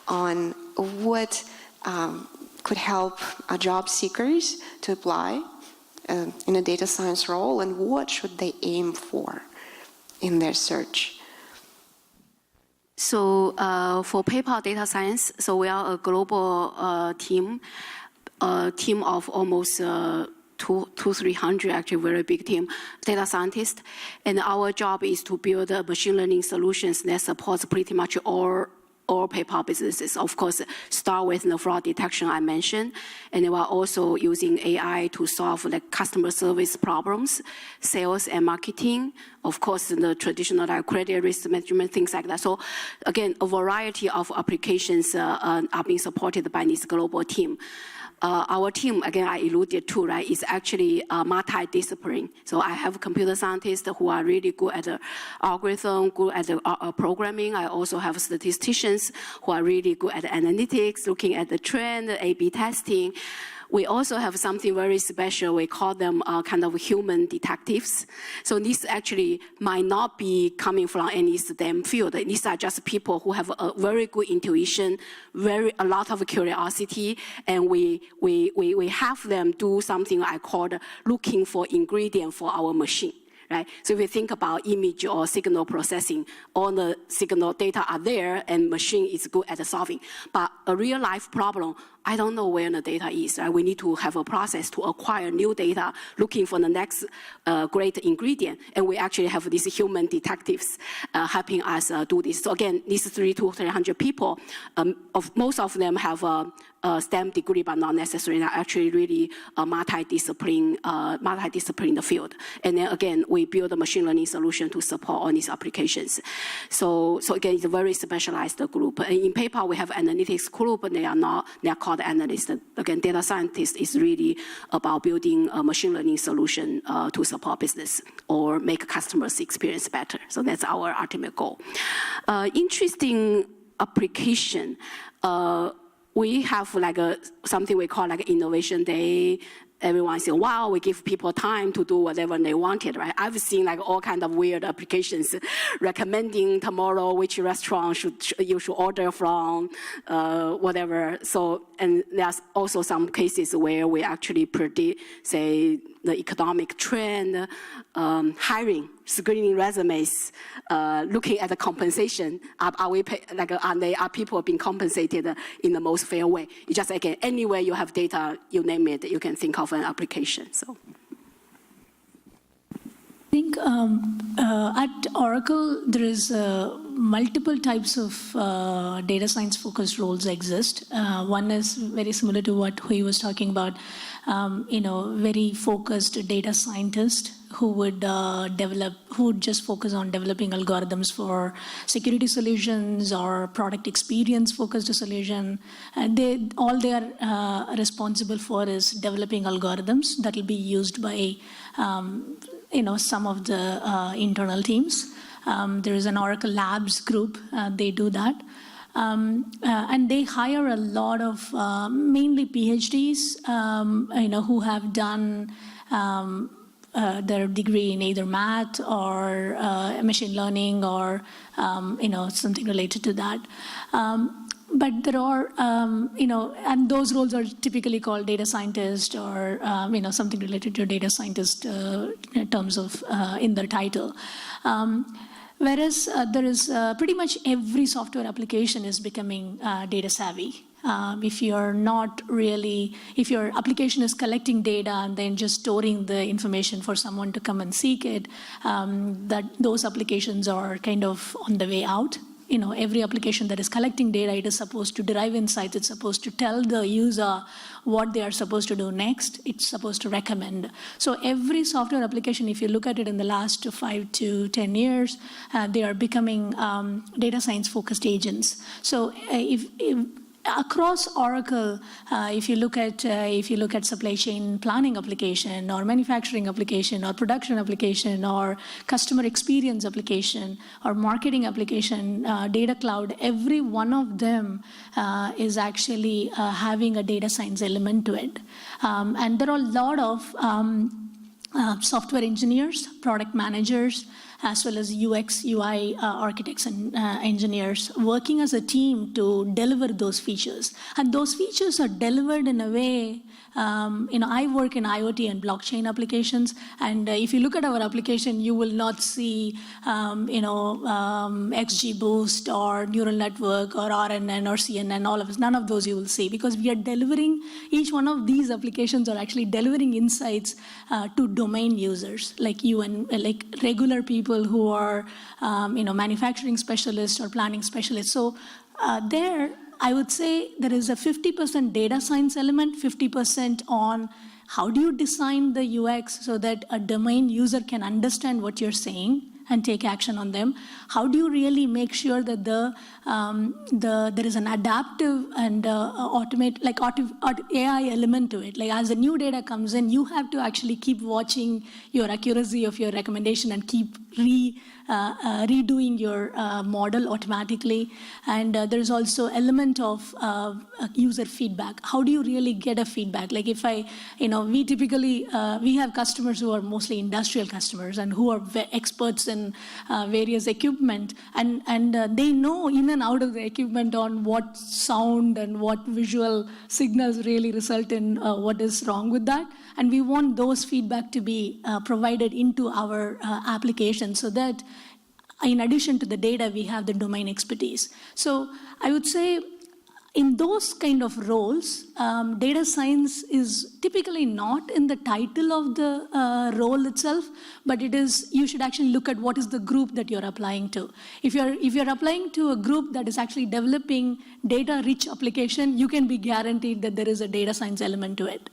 on what could help job seekers to apply in a data science role, and what should they aim for in their search? So for PayPal Data Science, so we are a global team, a team of almost 200-300, actually very big team, data scientists. And our job is to build machine learning solutions that supports pretty much all PayPal businesses. Of course, start with the fraud detection I mentioned, and we are also using AI to solve the customer service problems, sales and marketing, of course, the traditional like credit risk management, things like that. So again, a variety of applications are being supported by this global team. Our team, again, I alluded to, right, is actually multidisciplinary. So I have computer scientists who are really good at the algorithm, good at the programming. I also have statisticians who are really good at analytics, looking at the trend, A/B testing. We also have something very special. We call them kind of human detectives. So these actually might not be coming from any STEM field. These are just people who have a very good intuition, a lot of curiosity, and we have them do something I call looking for ingredient for our machine. Right? So if you think about image or signal processing, all the signal data are there and machine is good at solving. But a real life problem, I don't know where the data is. Right? We need to have a process to acquire new data, looking for the next great ingredient. And we actually have these human detectives helping us do this. So again, these 300 to 300 people, most of them have a STEM degree, but not necessarily. They're actually really multidisciplinary field. And then again, we build a machine learning solution to support all these applications. So again, it's a very specialized group. And in PayPal, we have analytics group, and they are called analysts. Again, data scientist is really about building a machine learning solution to support business or make customers' experience better. So that's our ultimate goal. Interesting application. We have like something we call like Innovation Day. Everyone says, wow, we give people time to do whatever they wanted, right? I've seen like all kinds of weird applications recommending tomorrow which restaurant you should order from, whatever. So, and there's also some cases where we actually predict, say, the economic trend, hiring, screening resumes, looking at the compensation. Are people being compensated in the most fair way? It's just again, anywhere you have data, you name it, you can think of an application. So. I think at Oracle, there is multiple types of data science focused roles exist. One is very similar to what Hui was talking about, very focused data scientist who would just focus on developing algorithms for security solutions or product experience focused solution. All they are responsible for is developing algorithms that will be used by some of the internal teams. There is an Oracle Labs group, they do that. And they hire a lot of mainly PhDs, who have done their degree in either math or machine learning or, something related to that. But there are, and those roles are typically called data scientist or, something related to data scientist in terms of in their title. Whereas there is pretty much every software application is becoming data savvy. if you're not really, if your application is collecting data and then just storing the information for someone to come and seek it, that those applications are kind of on the way out. You know, every application that is collecting data, it is supposed to derive insights. It's supposed to tell the user what they are supposed to do next. It's supposed to recommend. So every software application, if you look at it in the last 5 to 10 years, they are becoming data science focused agents. So if across Oracle, if you look at supply chain planning application or manufacturing application or production application or customer experience application or marketing application, data cloud, every one of them is actually having a data science element to it. And there are a lot of software engineers, product managers, as well as UX, UI architects and engineers working as a team to deliver those features. And those features are delivered in a way, I work in IoT and blockchain applications, and if you look at our application, you will not see, XGBoost or neural network or RNN or CNN, all of us, none of those you will see, because we are delivering, each one of these applications are actually delivering insights to domain users, like you and like regular people who are, manufacturing specialists or planning specialists. So there, I would say there is a 50% data science element, 50% on how do you design the UX so that a domain user can understand what you're saying and take action on them. How do you really make sure that there is an adaptive and AI element to it? Like as the new data comes in, you have to actually keep watching your accuracy of your recommendation and keep redoing your model automatically. And there's also element of user feedback. How do you really get a feedback? Like if we typically, we have customers who are mostly industrial customers and who are experts in various equipment, and they know in and out of the equipment on what sound and what visual signals really result in what is wrong with that. And we want those feedback to be provided into our application so that in addition to the data, we have the domain expertise. So I would say in those kind of roles, data science is typically not in the title of the role itself, but it is, you should actually look at what is the group that you're applying to. If you're applying to a group that is actually developing data-rich application, you can be guaranteed that there is a data science element to it.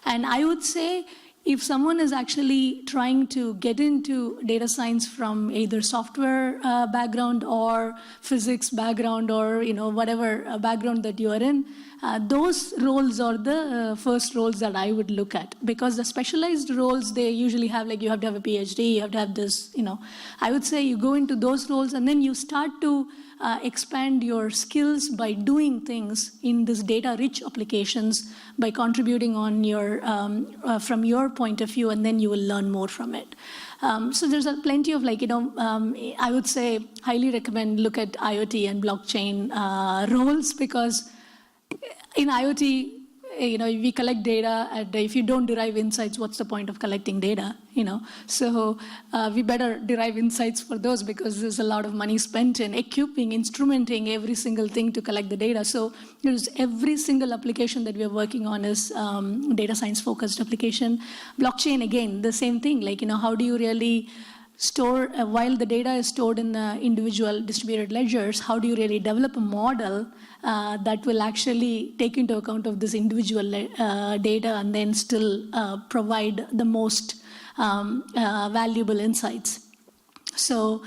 And I would say if someone is actually trying to get into data science from either software background or physics background or whatever background that you are in, those roles are the first roles that I would look at, because the specialized roles, they usually have, like, you have to have a PhD, you have to have this, I would say you go into those roles and then you start to expand your skills by doing things in this data-rich applications, by contributing on your from your point of view, and then you will learn more from it. So there's plenty of I would say highly recommend look at IoT and blockchain roles, because in IoT, we collect data, and if you don't derive insights, what's the point of collecting data? So we better derive insights for those, because there's a lot of money spent in equipping, instrumenting every single thing to collect the data. So there's every single application that we are working on is data science focused application. Blockchain, again, the same thing. How do you really store, while the data is stored in the individual distributed ledgers, how do you really develop a model that will actually take into account of this individual data and then still provide the most valuable insights? So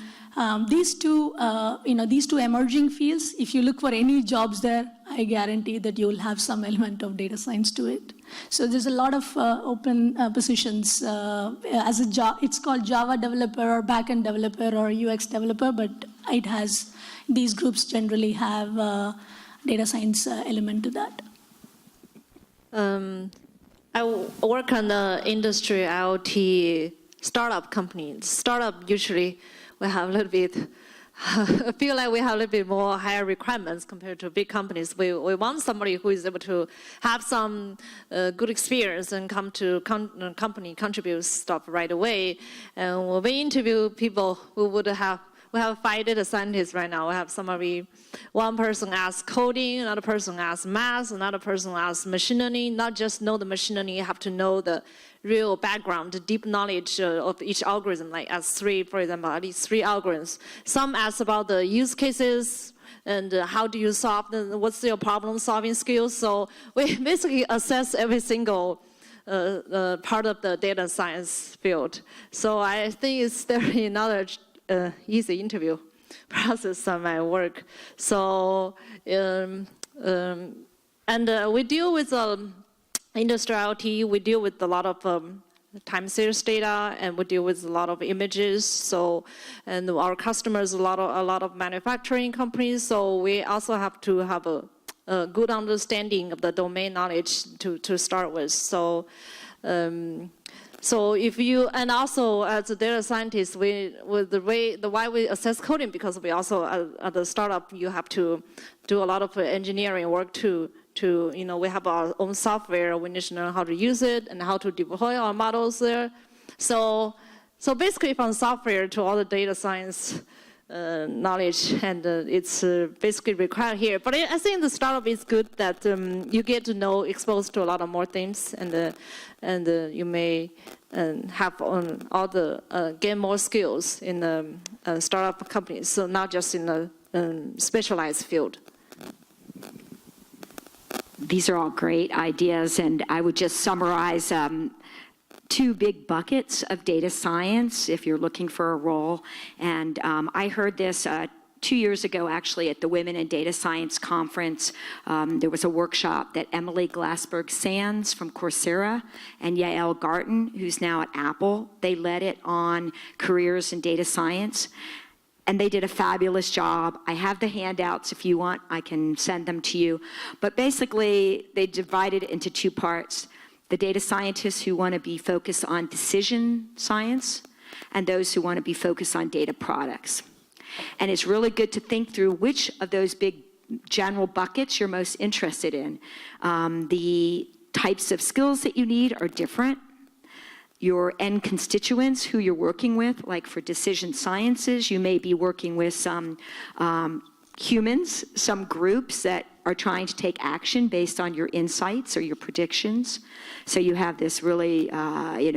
these two emerging fields, if you look for any jobs there, I guarantee that you will have some element of data science to it. So there's a lot of open positions as it's called Java developer or backend developer or UX developer, but it has, these groups generally have data science element to that. I work on the industry IoT startup company. Startup usually we have a little bit, I feel like we have a little bit more higher requirements compared to big companies. We want somebody who is able to have some good experience and come to company, contribute stuff right away. And when we interview people who would have we have 5 data scientists right now. We have one person asks coding, another person asks math, another person asks machine learning. Not just know the machine learning, you have to know the real background, the deep knowledge of each algorithm, like S3, for example, at least 3 algorithms. Some ask about the use cases, and how do you solve what's your problem solving skills. So we basically assess every single part of the data science field. So I think it's definitely another easy interview process on my work. So, and we deal with industrial IoT, we deal with a lot of time series data, and we deal with a lot of images. So, and our customers, a lot of manufacturing companies. So we also have to have a good understanding of the domain knowledge to start with. So, so if you, and also as a data scientist, with why we assess coding, because we also at the startup, you have to do a lot of engineering work to we have our own software. We need to know how to use it and how to deploy our models there. So basically from software to all the data science knowledge, and it's basically required here. But I think the startup is good that you get to know, exposed to a lot of more things, and you may have all the gain more skills in the startup companies. So not just in a specialized field. These are all great ideas, and I would just summarize 2 big buckets of data science if you're looking for a role. And I heard this 2 years ago, actually, at the Women in Data Science Conference. There was a workshop that Emily Glassberg-Sands from Coursera and Yael Garten, who's now at Apple, they led it on careers in data science. And they did a fabulous job. I have the handouts. If you want, I can send them to you. But basically, they divided it into 2 parts. The data scientists who want to be focused on decision science, and those who want to be focused on data products. And it's really good to think through which of those big general buckets you're most interested in. The types of skills that you need are different. Your end constituents who you're working with, like for decision sciences, you may be working with some humans, some groups that are trying to take action based on your insights or your predictions. So you have this really,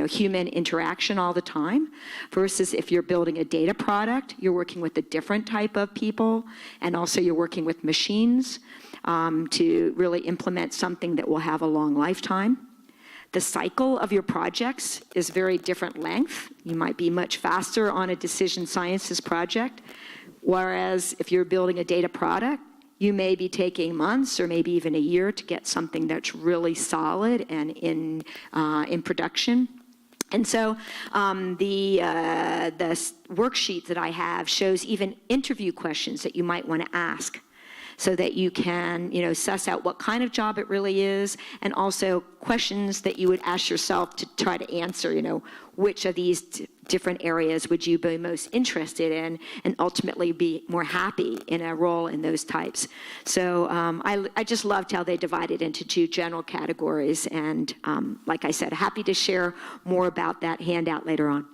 human interaction all the time. Versus if you're building a data product, you're working with a different type of people, and also you're working with machines to really implement something that will have a long lifetime. The cycle of your projects is very different length. You might be much faster on a decision sciences project, whereas if you're building a data product, you may be taking months or maybe even a year to get something that's really solid and in production. And so the worksheet that I have shows even interview questions that you might want to ask, so that you can, suss out what kind of job it really is, and also questions that you would ask yourself to try to answer, which of these different areas would you be most interested in, and ultimately be more happy in a role in those types. So I just loved how they divided into 2 general categories, and like I said, happy to share more about that handout later on.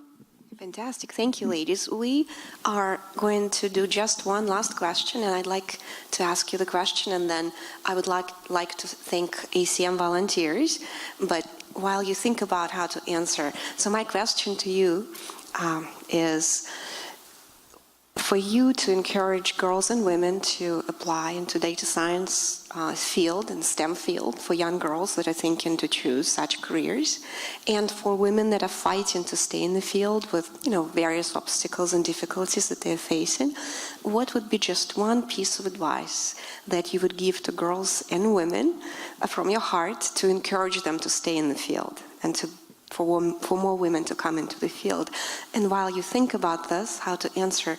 Fantastic. Thank you, ladies. We are going to do just one last question, and I'd like to ask you the question, and then I would like to thank ACM volunteers. But while you think about how to answer, so my question to you is for you to encourage girls and women to apply into data science field and STEM field, for young girls that are thinking to choose such careers, and for women that are fighting to stay in the field with various obstacles and difficulties that they're facing. What would be just one piece of advice that you would give to girls and women from your heart to encourage them to stay in the field and for more women to come into the field? And while you think about this, how to answer,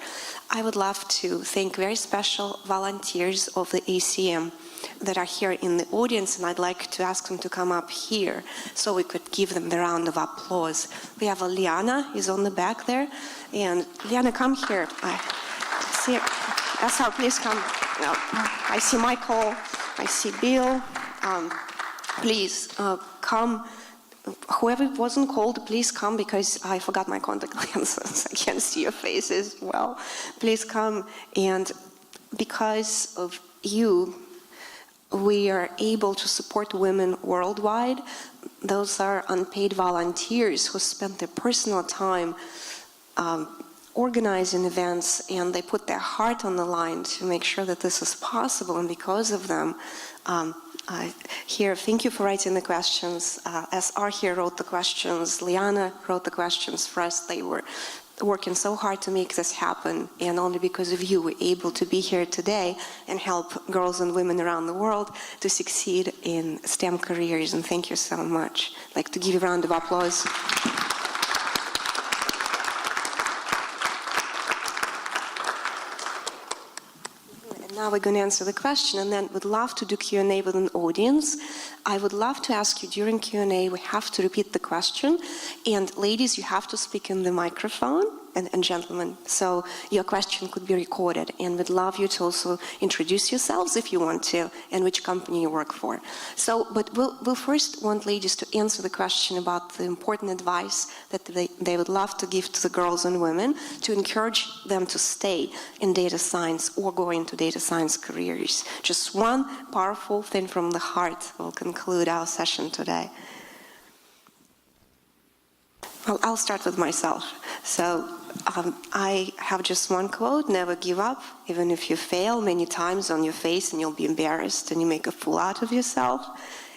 I would love to thank very special volunteers of the ACM that are here in the audience, and I'd like to ask them to come up here so we could give them the round of applause. We have Liana, is on the back there, and Liana, come here. I see it. That's how, please come. No. I see Michael, I see Bill. Please come. whoever wasn't called, please come, because I forgot my contact lenses. I can't see your faces well. Please come, and because of you, we are able to support women worldwide. Those are unpaid volunteers who spend their personal time organizing events, and they put their heart on the line to make sure that this is possible. And because of them, thank you for writing the questions. SR here wrote the questions. Liana wrote the questions for us. They were working so hard to make this happen, and only because of you we're able to be here today and help girls and women around the world to succeed in STEM careers. And thank you so much. I'd like to give you a round of applause. Now we're going to answer the question, and then we'd love to do Q&A with an audience. I would love to ask you during Q&A, we have to repeat the question. And ladies, you have to speak in the microphone, and gentlemen, so your question could be recorded. And we'd love you to also introduce yourselves if you want to, and which company you work for. So, but we'll first want ladies to answer the question about the important advice that they would love to give to the girls and women to encourage them to stay in data science or go into data science careers. Just one powerful thing from the heart will conclude our session today. Well, I'll start with myself. So I have just one quote: never give up, even if you fail many times on your face and you'll be embarrassed and you make a fool out of yourself.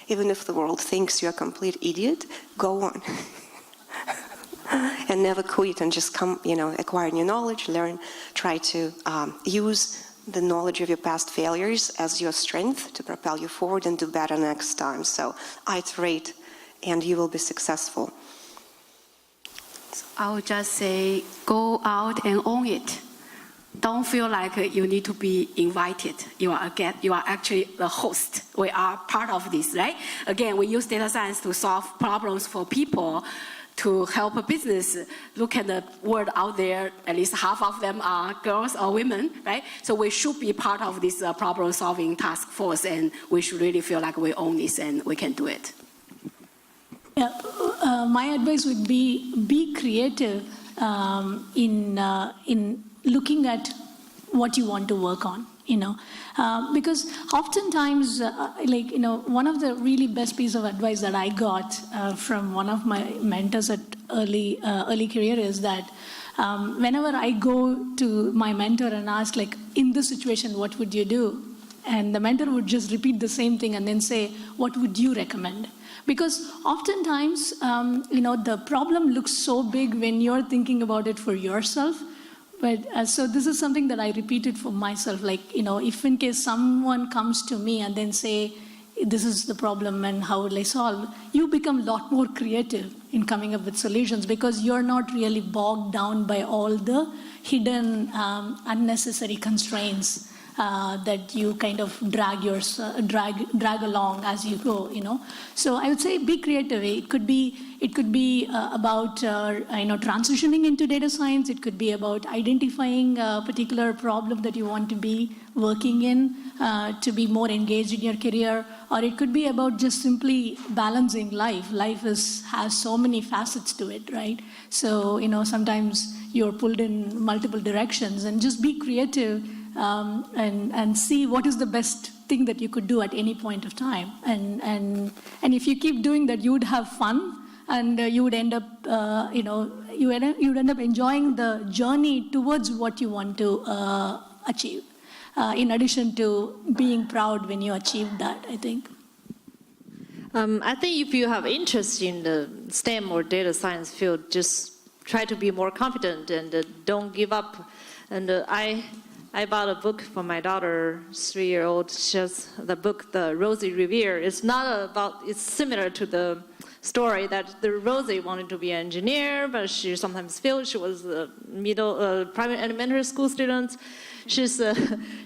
Even if the world thinks you're a complete idiot, go on. And never quit, and just acquire new knowledge, learn, try to use the knowledge of your past failures as your strength to propel you forward and do better next time. So iterate and you will be successful. I would just say, go out and own it. Don't feel like you need to be invited. You are actually the host. We are part of this, right? Again, we use data science to solve problems for people, to help a business. Look at the world out there, at least half of them are girls or women, right? So we should be part of this problem-solving task force, and we should really feel like we own this and we can do it. Yeah, my advice would be creative in looking at what you want to work on, because oftentimes, one of the really best piece of advice that I got from one of my mentors at early career is that whenever I go to my mentor and ask, in this situation, what would you do? And the mentor would just repeat the same thing and then say, what would you recommend? Because oftentimes, the problem looks so big when you're thinking about it for yourself. But so this is something that I repeated for myself. If in case someone comes to me and then say, this is the problem and how will I solve, you become a lot more creative in coming up with solutions, because you're not really bogged down by all the hidden unnecessary constraints that you kind of drag along as you go, So I would say be creative. It could be about transitioning into data science. It could be about identifying a particular problem that you want to be working in to be more engaged in your career, or it could be about just simply balancing life. Life has so many facets to it, right? So sometimes you're pulled in multiple directions, and just be creative. And see what is the best thing that you could do at any point of time. And if you keep doing that, you would have fun, and you would end up, you would end up enjoying the journey towards what you want to achieve. In addition to being proud when you achieve that, I think. I think if you have interest in the STEM or data science field, just try to be more confident and don't give up. And I bought a book for my daughter, 3-year-old. She has the book, The Rosie Revere. It's similar to the story that the Rosie wanted to be an engineer, but she sometimes failed. She was a private elementary school student. She's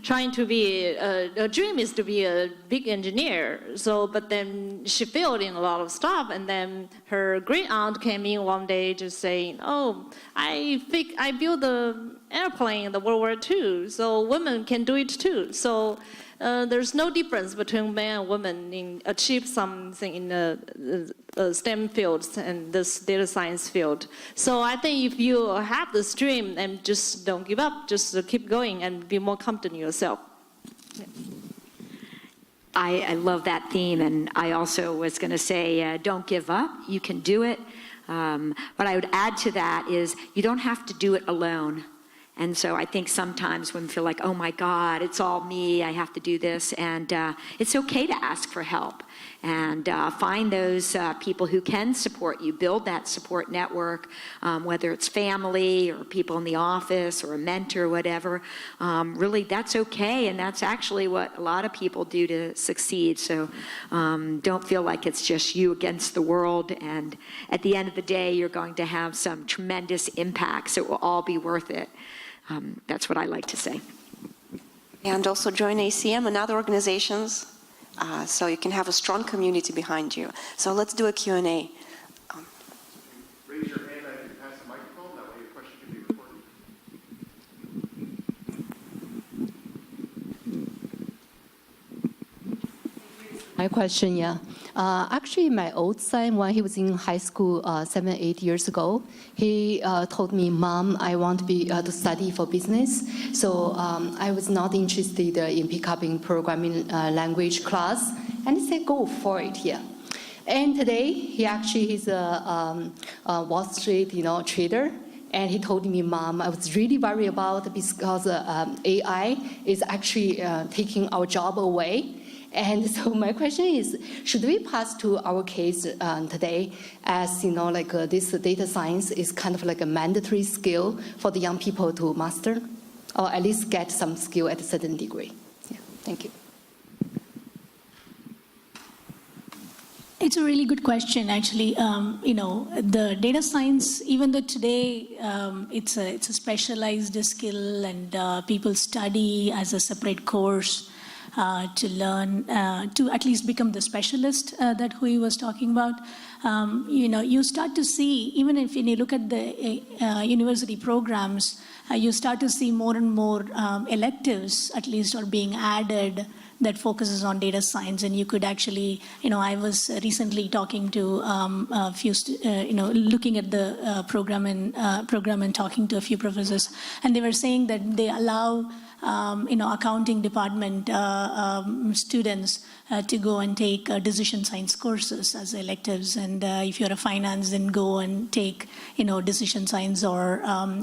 trying to be, her dream is to be a big engineer. But then she failed in a lot of stuff, and then her great aunt came in one day just saying, I built the airplane in the World War II, so women can do it too. So there's no difference between men and women in achieve something in the STEM fields and this data science field. So I think if you have this dream and just don't give up, just keep going and be more confident in yourself. Yeah. I love that theme, and I also was going to say, don't give up. You can do it. What I would add to that is you don't have to do it alone. And so I think sometimes women feel like, oh my God, it's all me, I have to do this. And it's okay to ask for help and find those people who can support you, build that support network, whether it's family or people in the office or a mentor or whatever. Really, that's okay, and that's actually what a lot of people do to succeed. So don't feel like it's just you against the world, and at the end of the day, you're going to have some tremendous impact, so it will all be worth it. That's what I like to say. And also join ACM and other organizations so you can have a strong community behind you. So let's do a Q&A. Raise your hand, I can pass the microphone, that way your question can be recorded. My question, yeah. Actually, my old son, when he was in high school 7-8 years ago, he told me, Mom, I want to be to study for business. So I was not interested in pick up in programming language class. And he said, go for it, yeah. And today, he actually is a Wall Street, trader. And he told me, Mom, I was really worried about because AI is actually taking our job away. And so my question is, should we pass to our case today as, this data science is kind of like a mandatory skill for the young people to master, or at least get some skill at a certain degree? Yeah, thank you. It's a really good question, actually. The data science, even though today it's a specialized skill and people study as a separate course, to learn, to at least become the specialist that Hui was talking about. You start to see, even if you look at the university programs, you start to see more and more electives, at least, are being added that focuses on data science. And you could actually, I was recently talking to a few, looking at the program and talking to a few professors, and they were saying that they allow accounting department students to go and take decision science courses as electives. And if you're a finance, then go and take, decision science or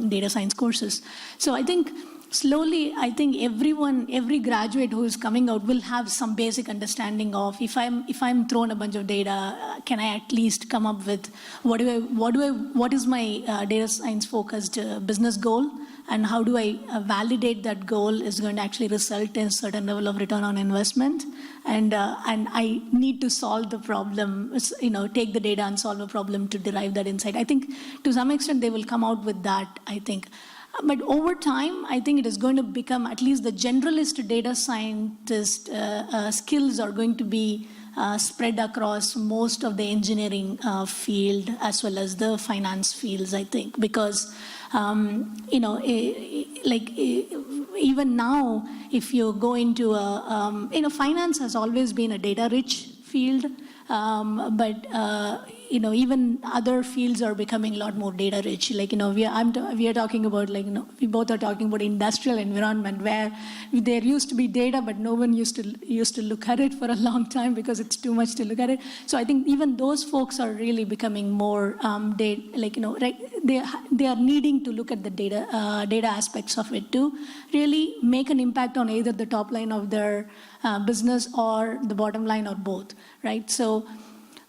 data science courses. So I think slowly, I think every graduate who is coming out will have some basic understanding of if I'm thrown a bunch of data, can I at least come up with what is my data science focused business goal? And how do I validate that goal is going to actually result in a certain level of return on investment? And I need to solve the problem, take the data and solve a problem to derive that insight. I think to some extent they will come out with that, I think. But over time, I think it is going to become, at least the generalist data scientist skills are going to be spread across most of the engineering field as well as the finance fields, I think, because even now, if you go into finance has always been a data-rich field, but even other fields are becoming a lot more data-rich. We are talking about, we both are talking about industrial environment where there used to be data, but no one used to look at it for a long time because it's too much to look at it. So I think even those folks are really becoming more they are needing to look at the data aspects of it to really make an impact on either the top line of their business or the bottom line or both, right? So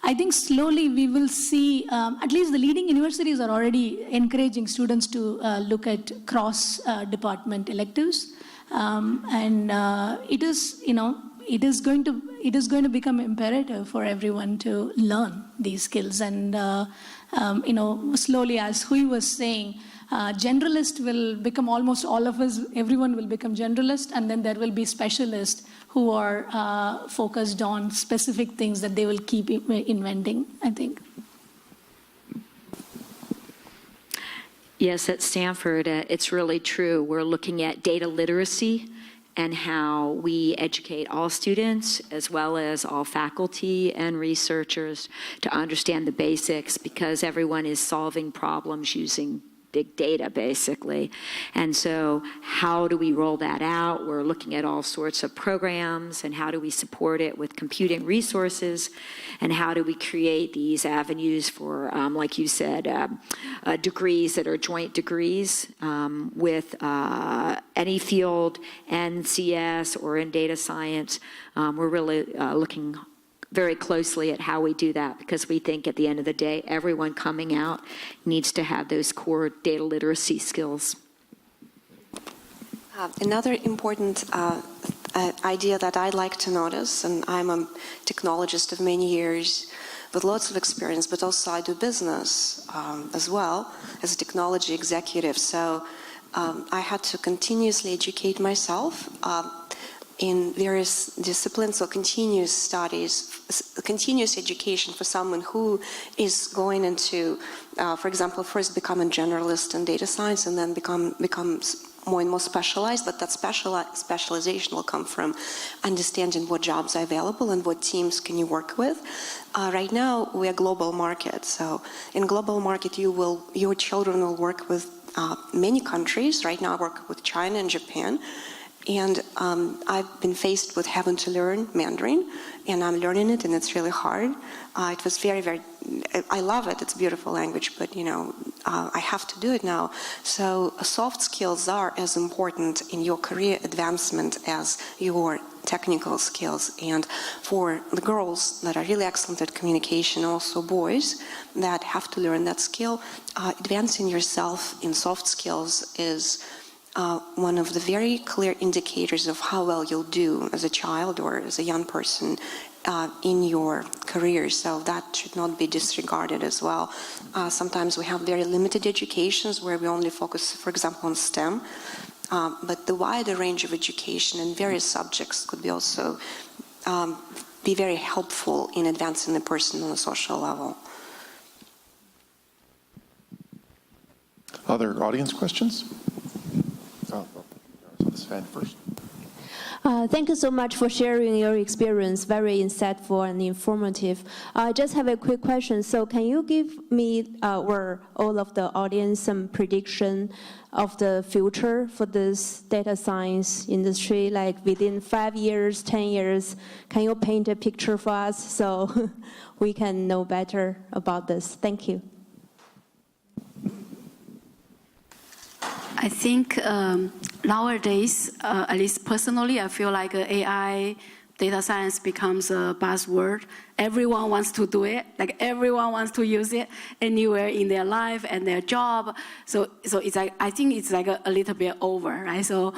I think slowly we will see, at least the leading universities are already encouraging students to look at cross-department electives, and it is going to become imperative for everyone to learn these skills. And slowly, as Hui was saying, generalist will become almost all of us. Everyone will become generalist, and then there will be specialists who are focused on specific things that they will keep inventing, I think. Yes, at Stanford, it's really true. We're looking at data literacy and how we educate all students as well as all faculty and researchers to understand the basics, because everyone is solving problems using big data, basically. And so how do we roll that out? We're looking at all sorts of programs, and how do we support it with computing resources, and how do we create these avenues for, like you said, degrees that are joint degrees with any field, NCS or in data science. We're really looking very closely at how we do that, because we think at the end of the day, everyone coming out needs to have those core data literacy skills. Another important idea that I'd like to notice, and I'm a technologist of many years with lots of experience, but also I do business as well as a technology executive. So I had to continuously educate myself in various disciplines, so continuous studies, continuous education for someone who is going into, for example, first become a generalist in data science and then becomes more and more specialized, but that specialization will come from understanding what jobs are available and what teams can you work with. Right now, we're a global market, so in global market, your children will work with many countries. Right now, I work with China and Japan. And I've been faced with having to learn Mandarin, and I'm learning it, and it's really hard. It was I love it, it's a beautiful language, but I have to do it now. So soft skills are as important in your career advancement as your technical skills. And for the girls that are really excellent at communication, also boys that have to learn that skill, advancing yourself in soft skills is one of the very clear indicators of how well you'll do as a child or as a young person in your career. So that should not be disregarded as well. Sometimes we have very limited educations where we only focus, for example, on STEM. But the wider range of education in various subjects could be also be very helpful in advancing the person on a social level. Other audience questions? This fan first. Thank you so much for sharing your experience. Very insightful and informative. I just have a quick question. So can you give me or all of the audience some prediction of the future for this data science industry, like within 5 years, 10 years? Can you paint a picture for us so we can know better about this? Thank you. I think nowadays, at least personally, I feel like AI, data science becomes a buzzword. Everyone wants to do it, like everyone wants to use it anywhere in their life and their job. So it's like, I think it's like a little bit over, right? So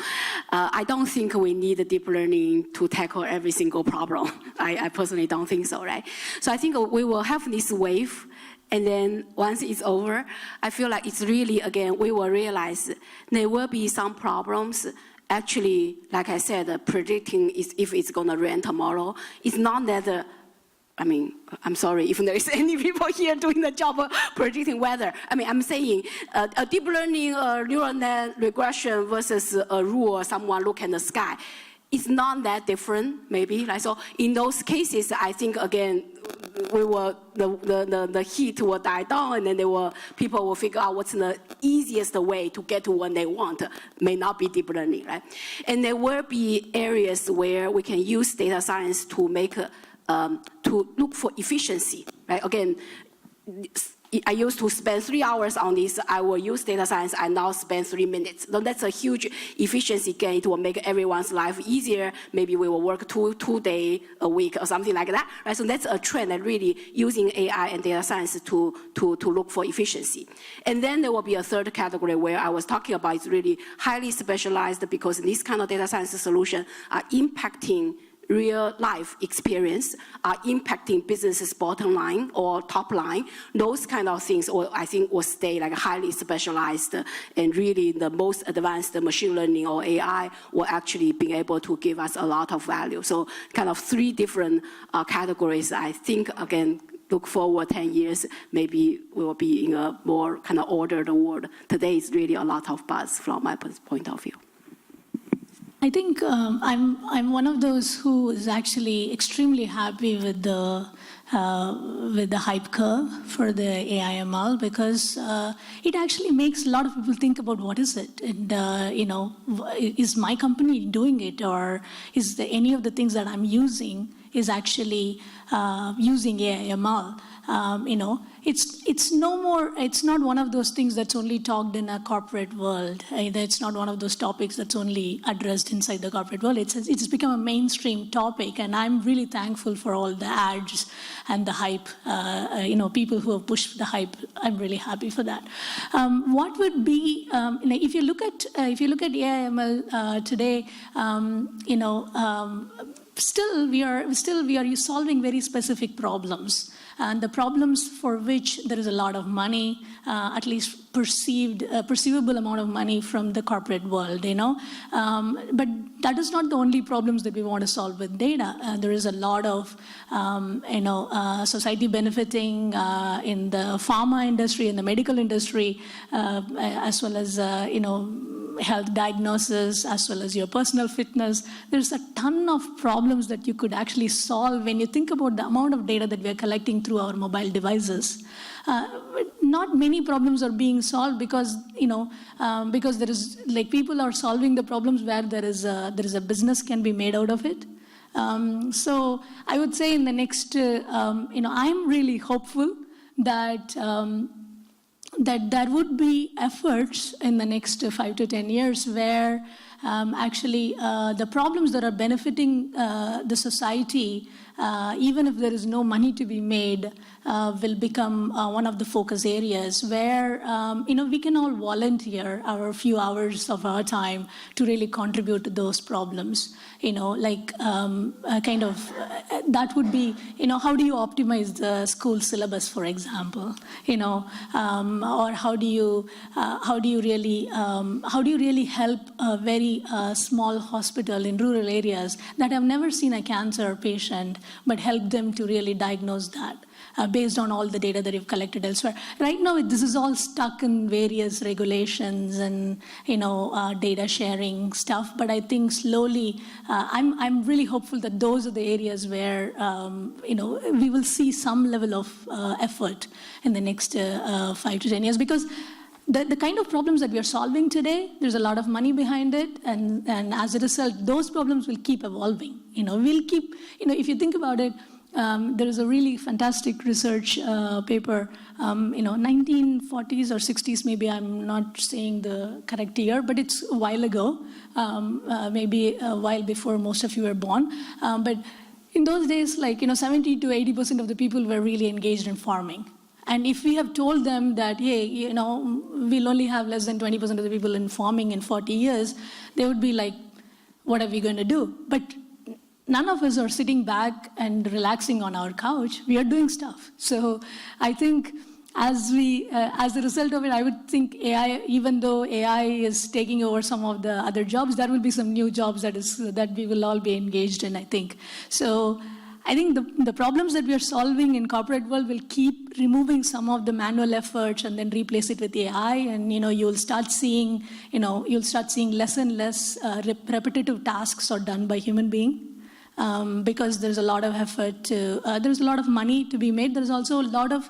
I don't think we need deep learning to tackle every single problem. I personally don't think so, right? So I think we will have this wave. And then once it's over, I feel like it's really, again, we will realize there will be some problems. Actually, like I said, predicting if it's going to rain tomorrow. It's not that, I'm sorry if there is any people here doing the job of predicting weather. I'm saying a deep learning neural net regression versus a rule, someone look at the sky. It's not that different, maybe. Right? So in those cases, I think, again, the heat will die down, and then people will figure out what's the easiest way to get to what they want. May not be deep learning, right? And there will be areas where we can use data science to make, to look for efficiency, right? Again, I used to spend 3 hours on this. I will use data science. I now spend 3 minutes. So that's a huge efficiency gain. It will make everyone's life easier. Maybe we will work two days a week or something like that. Right? So that's a trend that really using AI and data science to look for efficiency. And then there will be a third category where I was talking about is really highly specialized, because this kind of data science solution are impacting real life experience, are impacting business's bottom line or top line. Those kind of things, I think, will stay like highly specialized, and really the most advanced machine learning or AI will actually be able to give us a lot of value. So kind of 3 different categories. I think, again, look forward 10 years, maybe we will be in a more kind of ordered world. Today is really a lot of buzz from my point of view. I think I'm one of those who is actually extremely happy with the hype curve for the AI/ML because it actually makes a lot of people think about what is it, and is my company doing it, or is any of the things that I'm using is actually using AI/ML. It's no more. It's not one of those things that's only talked in a corporate world. It's not one of those topics that's only addressed inside the corporate world. It's become a mainstream topic, and I'm really thankful for all the ads and the hype. People who have pushed the hype. I'm really happy for that. What would be if you look at AI/ML today? Still we are solving very specific problems, and the problems for which there is a lot of money, at least perceivable amount of money from the corporate world, But that is not the only problems that we want to solve with data. There is a lot of society benefiting in the pharma industry, in the medical industry, as well as health diagnosis, as well as your personal fitness. There's a ton of problems that you could actually solve when you think about the amount of data that we are collecting through our mobile devices. Not many problems are being solved because there is people are solving the problems where there is a business can be made out of it. So I would say in the next, I'm really hopeful that that there would be efforts in the next 5 to 10 years where actually the problems that are benefiting the society, even if there is no money to be made, will become one of the focus areas where we can all volunteer our few hours of our time to really contribute to those problems. That would be, how do you optimize the school syllabus, for example, or how do you really help a very small hospital in rural areas that have never seen a cancer patient, but help them to really diagnose that. Based on all the data that you've collected elsewhere. Right now, this is all stuck in various regulations and data sharing stuff. But I think slowly, I'm really hopeful that those are the areas where we will see some level of effort in the next 5 to 10 years, because the kind of problems that we are solving today, there's a lot of money behind it, and as a result, those problems will keep evolving. If you think about it. There is a really fantastic research paper, 1940s or 60s, maybe I'm not saying the correct year, but it's a while ago, maybe a while before most of you were born. But in those days, 70 to 80% of the people were really engaged in farming. And if we have told them that, hey, we'll only have less than 20% of the people in farming in 40 years, they would be like, what are we going to do? But none of us are sitting back and relaxing on our couch. We are doing stuff. So I think as a result of it, I would think AI, even though AI is taking over some of the other jobs, there will be some new jobs that we will all be engaged in, I think. So I think the problems that we are solving in corporate world will keep removing some of the manual efforts and then replace it with AI, and you'll start seeing less and less repetitive tasks are done by human being. Because there's a lot of effort there's a lot of money to be made. There's also a lot of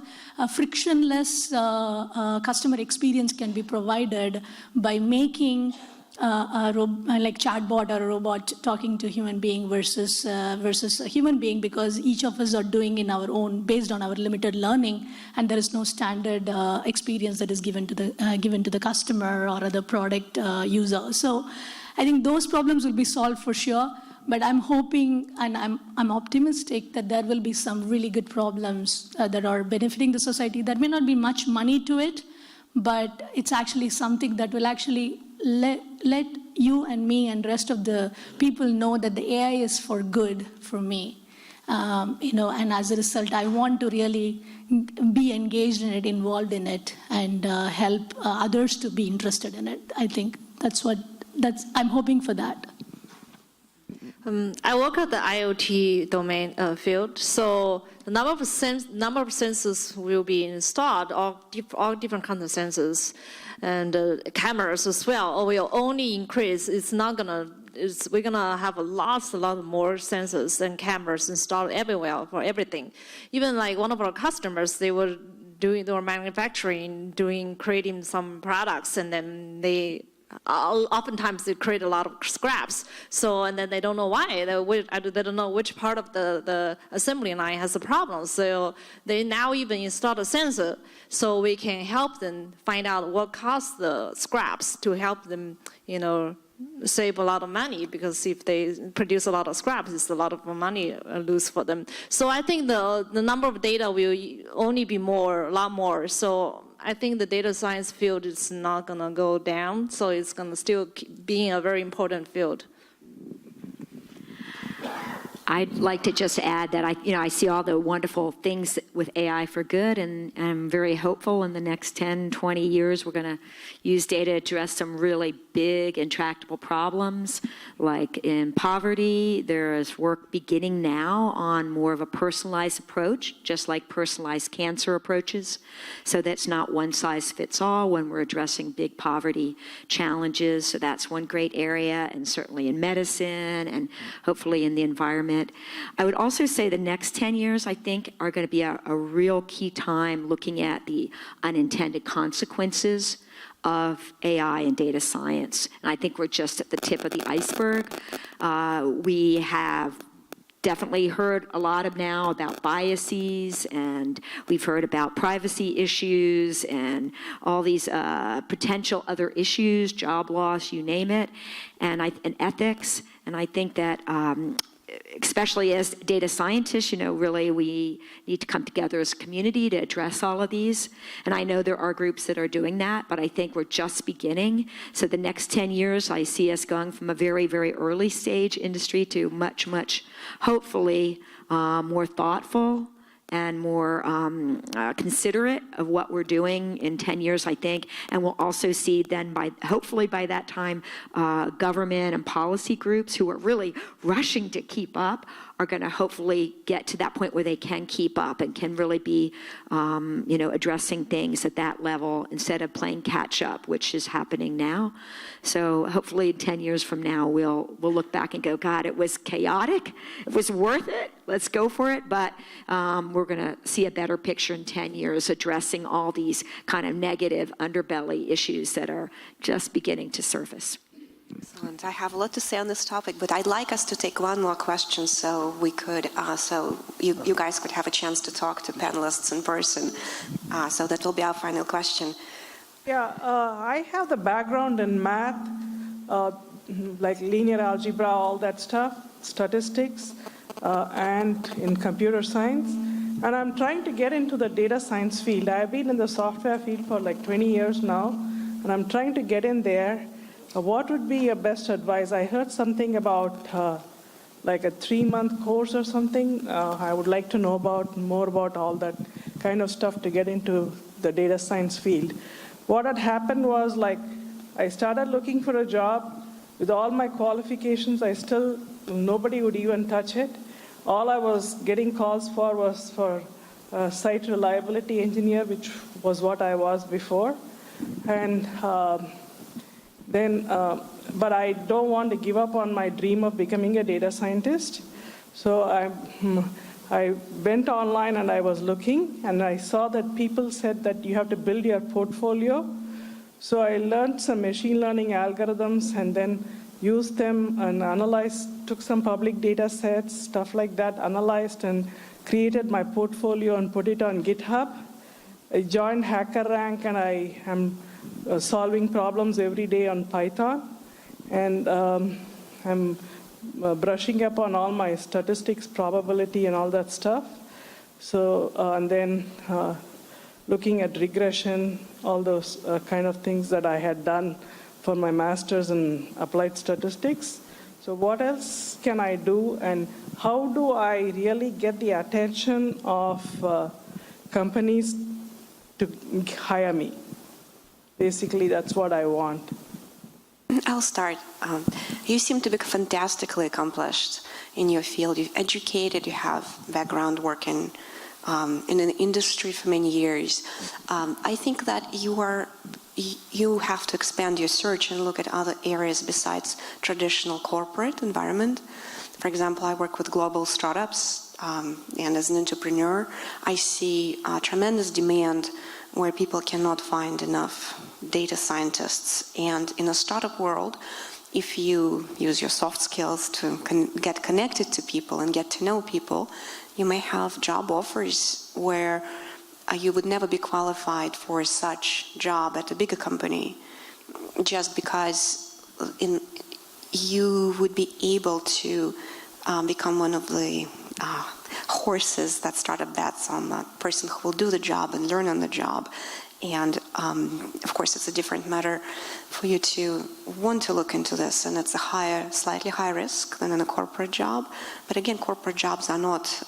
frictionless customer experience can be provided by making like chatbot or a robot talking to a human being versus a human being, because each of us are doing in our own, based on our limited learning, and there is no standard experience that is given to the customer or the product user. So I think those problems will be solved for sure. But I'm hoping, and I'm optimistic that there will be some really good problems that are benefiting the society. There may not be much money to it, but it's actually something that will actually let you and me and rest of the people know that the AI is for good for me. And as a result, I want to really be engaged in it, involved in it, and help others to be interested in it. I think I'm hoping for that. I work at the IoT domain field, so the number of sensors will be installed, all different kinds of sensors, and cameras as well, will only increase. It's not gonna. We're gonna have a lot more sensors and cameras installed everywhere for everything. Even like one of our customers, they were manufacturing, creating some products, and then oftentimes they create a lot of scraps. So, and then they don't know why. They don't know which part of the assembly line has a problem. So they now even installed a sensor so we can help them find out what caused the scraps to help them, save a lot of money, because if they produce a lot of scraps, it's a lot of money lose for them. So I think the number of data will only be a lot more. So I think the data science field is not going to go down, so it's going to still keep being a very important field. I'd like to just add that I see all the wonderful things with AI for good, and I'm very hopeful in the next 10, 20 years we're going to use data to address some really big, intractable problems, like in poverty. There is work beginning now on more of a personalized approach, just like personalized cancer approaches. So that's not one size fits all when we're addressing big poverty challenges. So that's one great area, and certainly in medicine and hopefully in the environment. I would also say the next 10 years, I think, are going to be a real key time looking at the unintended consequences of AI and data science. And I think we're just at the tip of the iceberg. We have definitely heard a lot now about biases, and we've heard about privacy issues and all these potential other issues, job loss, you name it, and ethics. And I think that especially as data scientists, really we need to come together as a community to address all of these. And I know there are groups that are doing that, but I think we're just beginning. So the next 10 years, I see us going from a very, very early stage industry to much, much, hopefully, more thoughtful and more considerate of what we're doing in 10 years, I think. And we'll also see then, hopefully by that time, government and policy groups who are really rushing to keep up are going to hopefully get to that point where they can keep up and can really be, addressing things at that level instead of playing catch up, which is happening now. So hopefully 10 years from now, we'll look back and go, God, it was chaotic. It was worth it. Let's go for it. But we're going to see a better picture in 10 years addressing all these kind of negative underbelly issues that are just beginning to surface. Excellent. I have a lot to say on this topic, but I'd like us to take one more question so we could, so you guys could have a chance to talk to panelists in person. So that will be our final question. Yeah, I have the background in math, like linear algebra, all that stuff, statistics, and in computer science. And I'm trying to get into the data science field. I've been in the software field for like 20 years now, and I'm trying to get in there. What would be your best advice? I heard something about like a 3-month course or something. I would like to know more about all that kind of stuff to get into the data science field. What had happened was, like, I started looking for a job. With all my qualifications, nobody would even touch it. All I was getting calls for was for a site reliability engineer, which was what I was before. And but I don't want to give up on my dream of becoming a data scientist. So I went online and I was looking, and I saw that people said that you have to build your portfolio. So I learned some machine learning algorithms and then used them and analyzed, took some public data sets, stuff like that, analyzed and created my portfolio and put it on GitHub. I joined HackerRank, and I am solving problems every day on Python. And I'm brushing up on all my statistics, probability, and all that stuff. So, and then looking at regression, all those kind of things that I had done for my master's in applied statistics. So what else can I do, and how do I really get the attention of companies to hire me? Basically, that's what I want. I'll start. You seem to be fantastically accomplished in your field. You're educated, you have background working in an industry for many years. I think that you have to expand your search and look at other areas besides traditional corporate environment. For example, I work with global startups, and as an entrepreneur, I see tremendous demand where people cannot find enough data scientists. And in a startup world, if you use your soft skills to get connected to people and get to know people, you may have job offers where you would never be qualified for such job at a bigger company, just because you would be able to become one of the horses that startup bets on the person who will do the job and learn on the job. And of course, it's a different matter for you to want to look into this, and it's a slightly higher risk than in a corporate job. But again, corporate jobs are not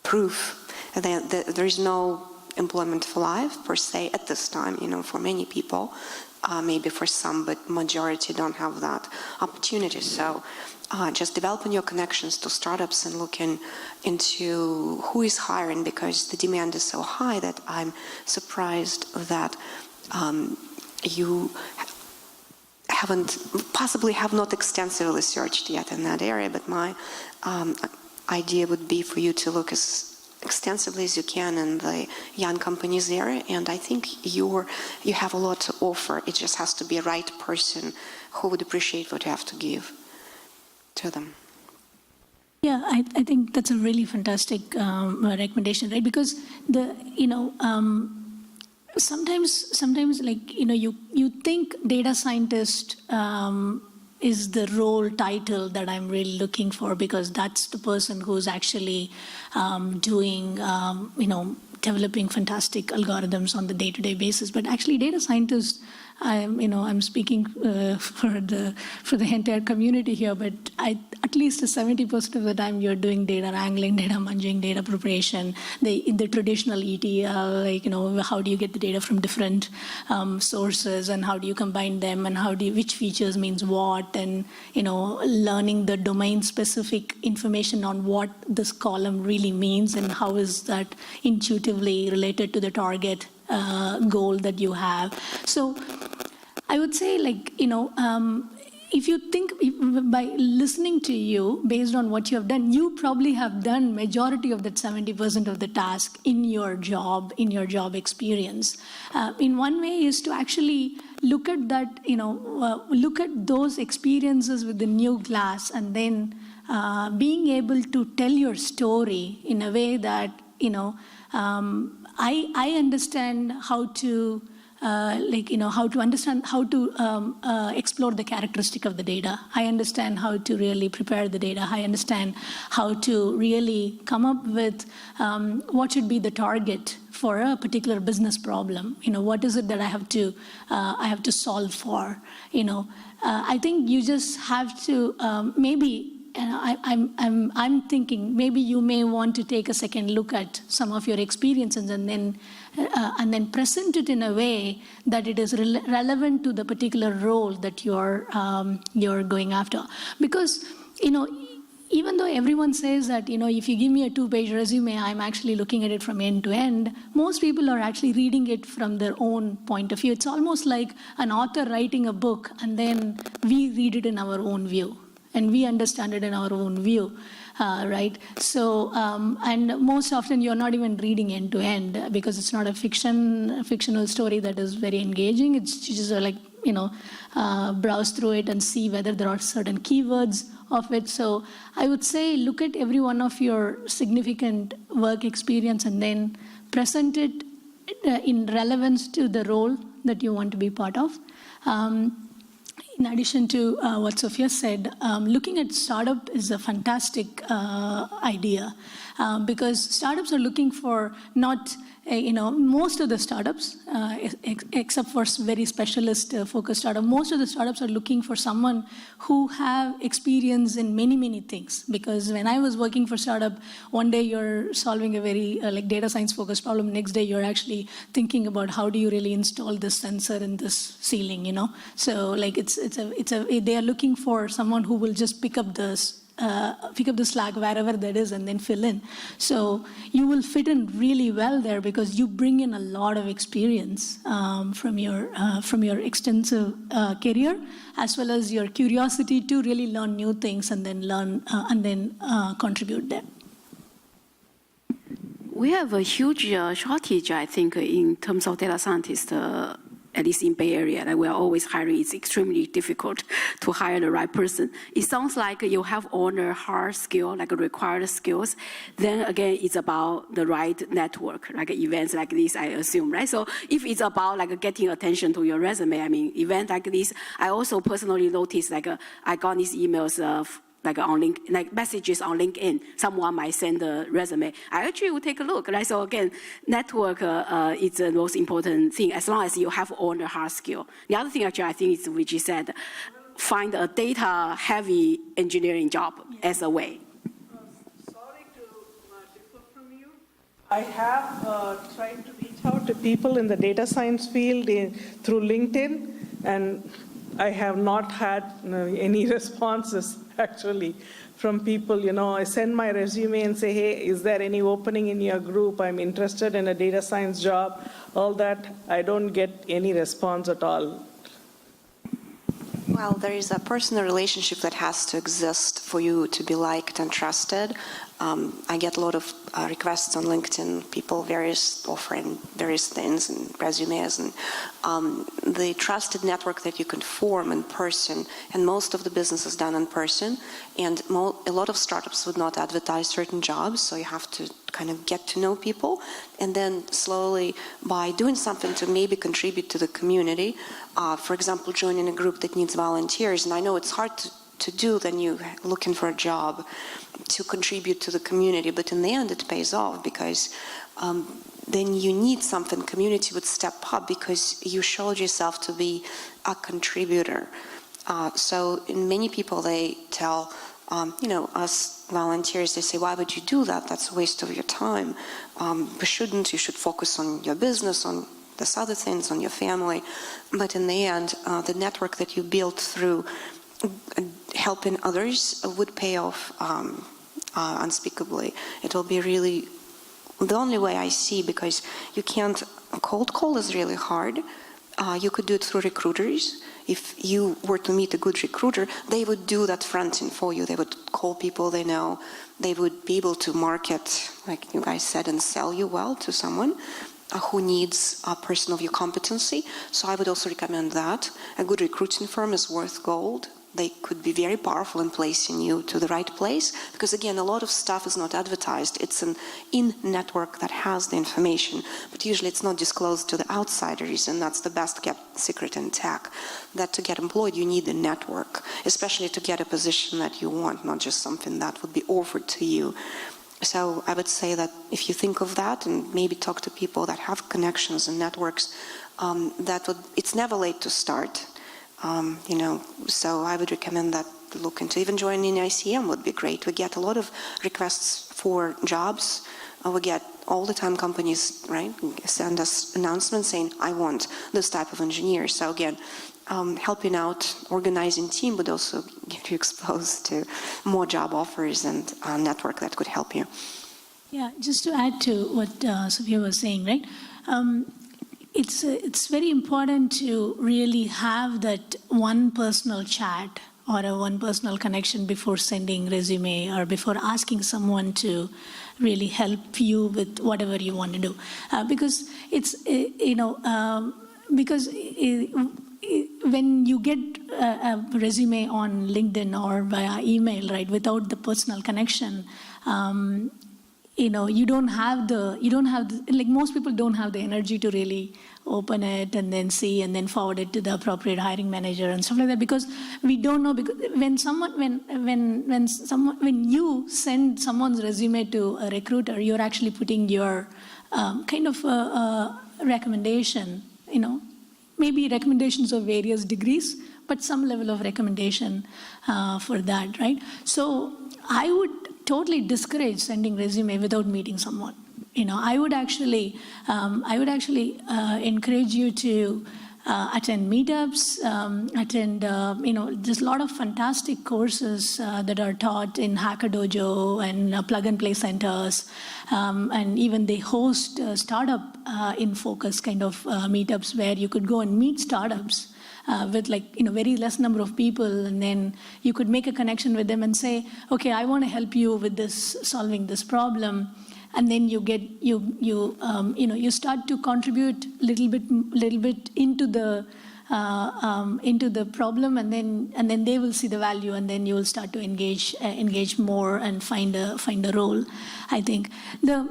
proof. There is no employment for life per se at this time. For many people, maybe for some, but majority don't have that opportunity. So just developing your connections to startups and looking into who is hiring, because the demand is so high that I'm surprised that you possibly have not extensively searched yet in that area. But my idea would be for you to look as extensively as you can in the young companies area, and I think you have a lot to offer. It just has to be a right person who would appreciate what you have to give to them. Yeah, I think that's a really fantastic recommendation, right? Because sometimes like you think data scientist is the role title that I'm really looking for, because that's the person who's actually doing developing fantastic algorithms on the day-to-day basis. But actually, data scientists, I'm speaking for the entire community here, but at least 70% of the time you're doing data wrangling, data munging, data preparation, the traditional ETL, how do you get the data from different sources, and how do you combine them, and which features means what, and learning the domain-specific information on what this column really means, and how is that intuitively related to the target goal that you have. So I would say, if you think, by listening to you, based on what you have done, you probably have done majority of that 70% of the task in your job experience. In one way is to actually look at that, look at those experiences with the new glass, and then being able to tell your story in a way that, I understand how to explore the characteristic of the data. I understand how to really prepare the data. I understand how to really come up with what should be the target for a particular business problem. What is it that I have to solve for? I think you just have to maybe. I'm thinking maybe you may want to take a second look at some of your experiences and then present it in a way that it is relevant to the particular role that you're going after. Because even though everyone says that if you give me a 2-page resume, I'm actually looking at it from end to end, most people are actually reading it from their own point of view. It's almost like an author writing a book, and then we read it in our own view. And we understand it in our own view, right? So, and most often you're not even reading end to end, because it's not a fictional story that is very engaging. It's just browse through it and see whether there are certain keywords of it. So I would say look at every one of your significant work experience and then present it in relevance to the role that you want to be part of. In addition to what Sophia said, looking at startup is a fantastic idea, because startups are looking for not most of the startups, except for very specialist focused startups, most of the startups are looking for someone who have experience in many, many things. Because when I was working for startup, one day you're solving a very data science focused problem. Next day you're actually thinking about how do you really install this sensor in this ceiling, So they are looking for someone who will just pick up the slack wherever that is and then fill in. So you will fit in really well there because you bring in a lot of experience from your extensive career, as well as your curiosity to really learn new things and then contribute there. We have a huge shortage, I think, in terms of data scientists, at least in Bay Area. Like we are always hiring. It's extremely difficult to hire the right person. It sounds like you have all the hard skill, like required skills. Then again, it's about the right network, like events like this, I assume, right? So if it's about like getting attention to your resume, I mean, event like this, I also personally noticed I got these emails of messages on LinkedIn. Someone might send a resume. I actually will take a look. Right? So again, network is the most important thing, as long as you have all the hard skill. The other thing actually I think is what you said, find a data-heavy engineering job as a way. Sorry to differ from you. I have tried to reach out to people in the data science field through LinkedIn, and I have not had any responses actually from people. I send my resume and say, hey, is there any opening in your group? I'm interested in a data science job. All that, I don't get any response at all. Well, there is a personal relationship that has to exist for you to be liked and trusted. I get a lot of requests on LinkedIn, people offering various things and resumes, and the trusted network that you can form in person, and most of the business is done in person, and a lot of startups would not advertise certain jobs, so you have to kind of get to know people, and then slowly, by doing something to maybe contribute to the community, for example, joining a group that needs volunteers, and I know it's hard to do than you looking for a job to contribute to the community, but in the end it pays off because then you need something, community would step up because you showed yourself to be a contributor. So many people, they tell us volunteers, they say, why would you do that? That's a waste of your time. You should focus on your business, on this other things, on your family. But in the end, the network that you build through helping others would pay off unspeakably. It will be really the only way I see, because you can't, cold call is really hard. You could do it through recruiters. If you were to meet a good recruiter, they would do that front end for you. They would call people they know. They would be able to market, like you guys said, and sell you well to someone who needs a person of your competency. So I would also recommend that. A good recruiting firm is worth gold. They could be very powerful in placing you to the right place, because again, a lot of stuff is not advertised. It's an in-network that has the information, but usually it's not disclosed to the outsiders, and that's the best kept secret in tech. That to get employed, you need a network, especially to get a position that you want, not just something that would be offered to you. So I would say that if you think of that and maybe talk to people that have connections and networks, it's never late to start. So I would recommend that look into even joining ICM would be great. We get a lot of requests for jobs. We get all the time companies, right, send us announcements saying, I want this type of engineer. So again, helping out, organizing team would also get you exposed to more job offers and a network that could help you. Yeah, just to add to what Sophia was saying, right? It's very important to really have that one personal chat or a one personal connection before sending resume or before asking someone to really help you with whatever you want to do, because when you get a resume on LinkedIn or via email, right, without the personal connection, you don't have like most people don't have the energy to really open it and then see and then forward it to the appropriate hiring manager and stuff like that, because we don't know, because when you send someone's resume to a recruiter, you're actually putting your kind of a recommendation, maybe recommendations of various degrees, but some level of recommendation for that, right? So I would totally discourage sending resume without meeting someone. I would actually encourage you to attend meetups, attend, there's a lot of fantastic courses that are taught in Hacker Dojo and plug-and-play centers, and even they host startup in focus kind of meetups where you could go and meet startups with very less number of people, and then you could make a connection with them and say, okay, I want to help you with this, solving this problem. And then you start to contribute little bit into the problem, and then they will see the value, and then you will start to engage more and find a role. I think the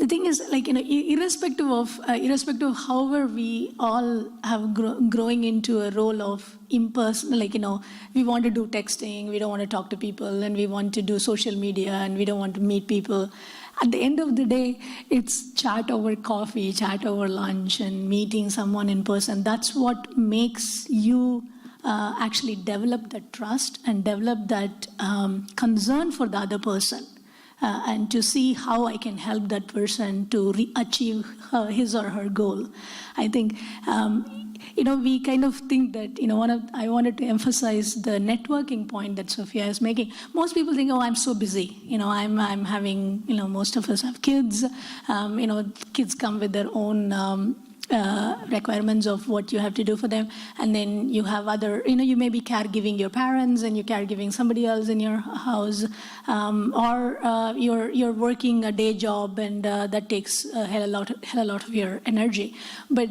thing is, irrespective of however we all have growing into a role of impersonal, we want to do texting, we don't want to talk to people, and we want to do social media, and we don't want to meet people. At the end of the day, it's chat over coffee, chat over lunch, and meeting someone in person. That's what makes you actually develop that trust and develop that concern for the other person, and to see how I can help that person to achieve his or her goal. I think we kind of think that, I wanted to emphasize the networking point that Sophia is making. Most people think, oh, I'm so busy. I'm having, most of us have kids. Kids come with their own requirements of what you have to do for them. And then you have other, you may be caregiving your parents and you're caregiving somebody else in your house, or you're working a day job, and that takes a hell a lot of your energy. But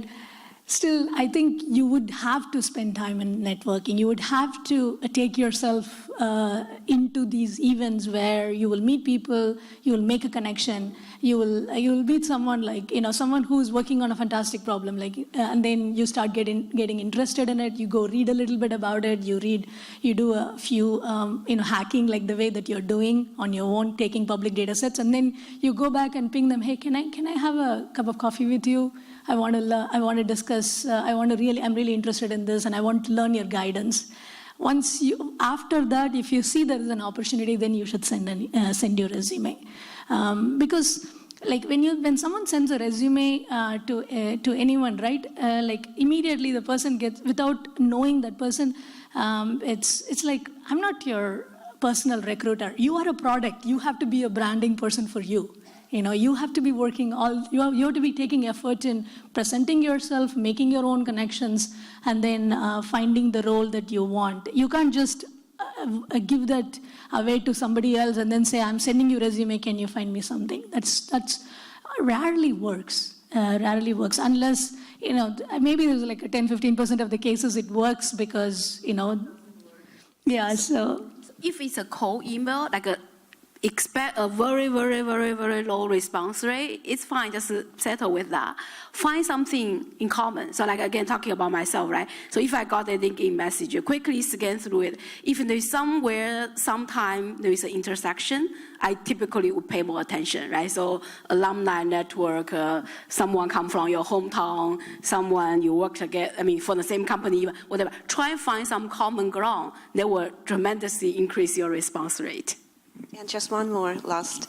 still, I think you would have to spend time in networking. You would have to take yourself into these events where you will meet people, you will make a connection, you will meet someone someone who's working on a fantastic problem, and then you start getting interested in it. You go read a little bit about it. You do a few hacking, like the way that you're doing on your own, taking public data sets, and then you go back and ping them. Hey, can I have a cup of coffee with you? I want to discuss, I'm really interested in this, and I want to learn your guidance. After that, if you see there is an opportunity, then you should send your resume. Because when someone sends a resume to anyone, right, immediately the person gets, without knowing that person, it's like, I'm not your personal recruiter. You are a product. You have to be a branding person for you. You have to be working you have to be taking effort in presenting yourself, making your own connections, and then finding the role that you want. You can't just give that away to somebody else and then say, I'm sending you a resume, can you find me something? That's rarely works. Unless, maybe there's like a 10-15% of the cases it works because, yeah, so. If it's a cold email, expect a very, very, very, very low response rate, it's fine, just settle with that. Find something in common. So again, talking about myself, right? So if I got a LinkedIn message, you quickly scan through it. If there's sometime there is an intersection, I typically would pay more attention, right? So alumni network, someone come from your hometown, someone you work together, for the same company, whatever. Try and find some common ground that will tremendously increase your response rate. And just one more last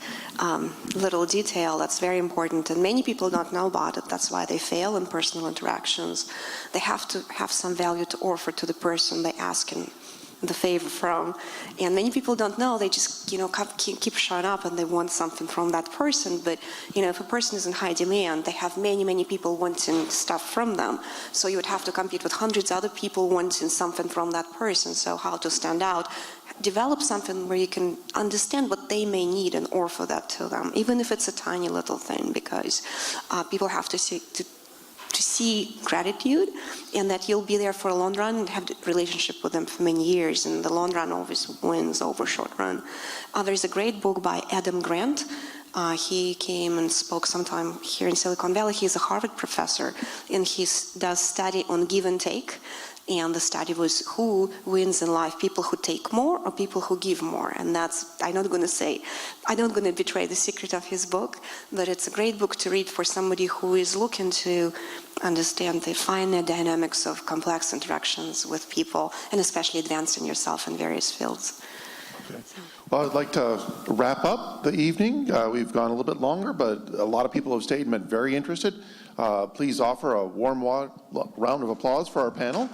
little detail that's very important, and many people don't know about it. That's why they fail in personal interactions. They have to have some value to offer to the person they're asking the favor from. And many people don't know. They just keep showing up and they want something from that person. But if a person is in high demand, they have many people wanting stuff from them. So you would have to compete with hundreds of other people wanting something from that person. So how to stand out? Develop something where you can understand what they may need and offer that to them, even if it's a tiny little thing, because people have to see gratitude, and that you'll be there for a long run and have a relationship with them for many years, and the long run always wins over short run. There's a great book by Adam Grant He came and spoke sometime here in Silicon Valley. He's a Harvard professor, and he does study on give and take. And the study was who wins in life, people who take more or people who give more. And that's, I'm not going to betray the secret of his book, but it's a great book to read for somebody who is looking to understand the finer dynamics of complex interactions with people, and especially advancing yourself in various fields. Okay. Well, I'd like to wrap up the evening. We've gone a little bit longer, but a lot of people have stayed and been very interested. Please offer a warm round of applause for our panel.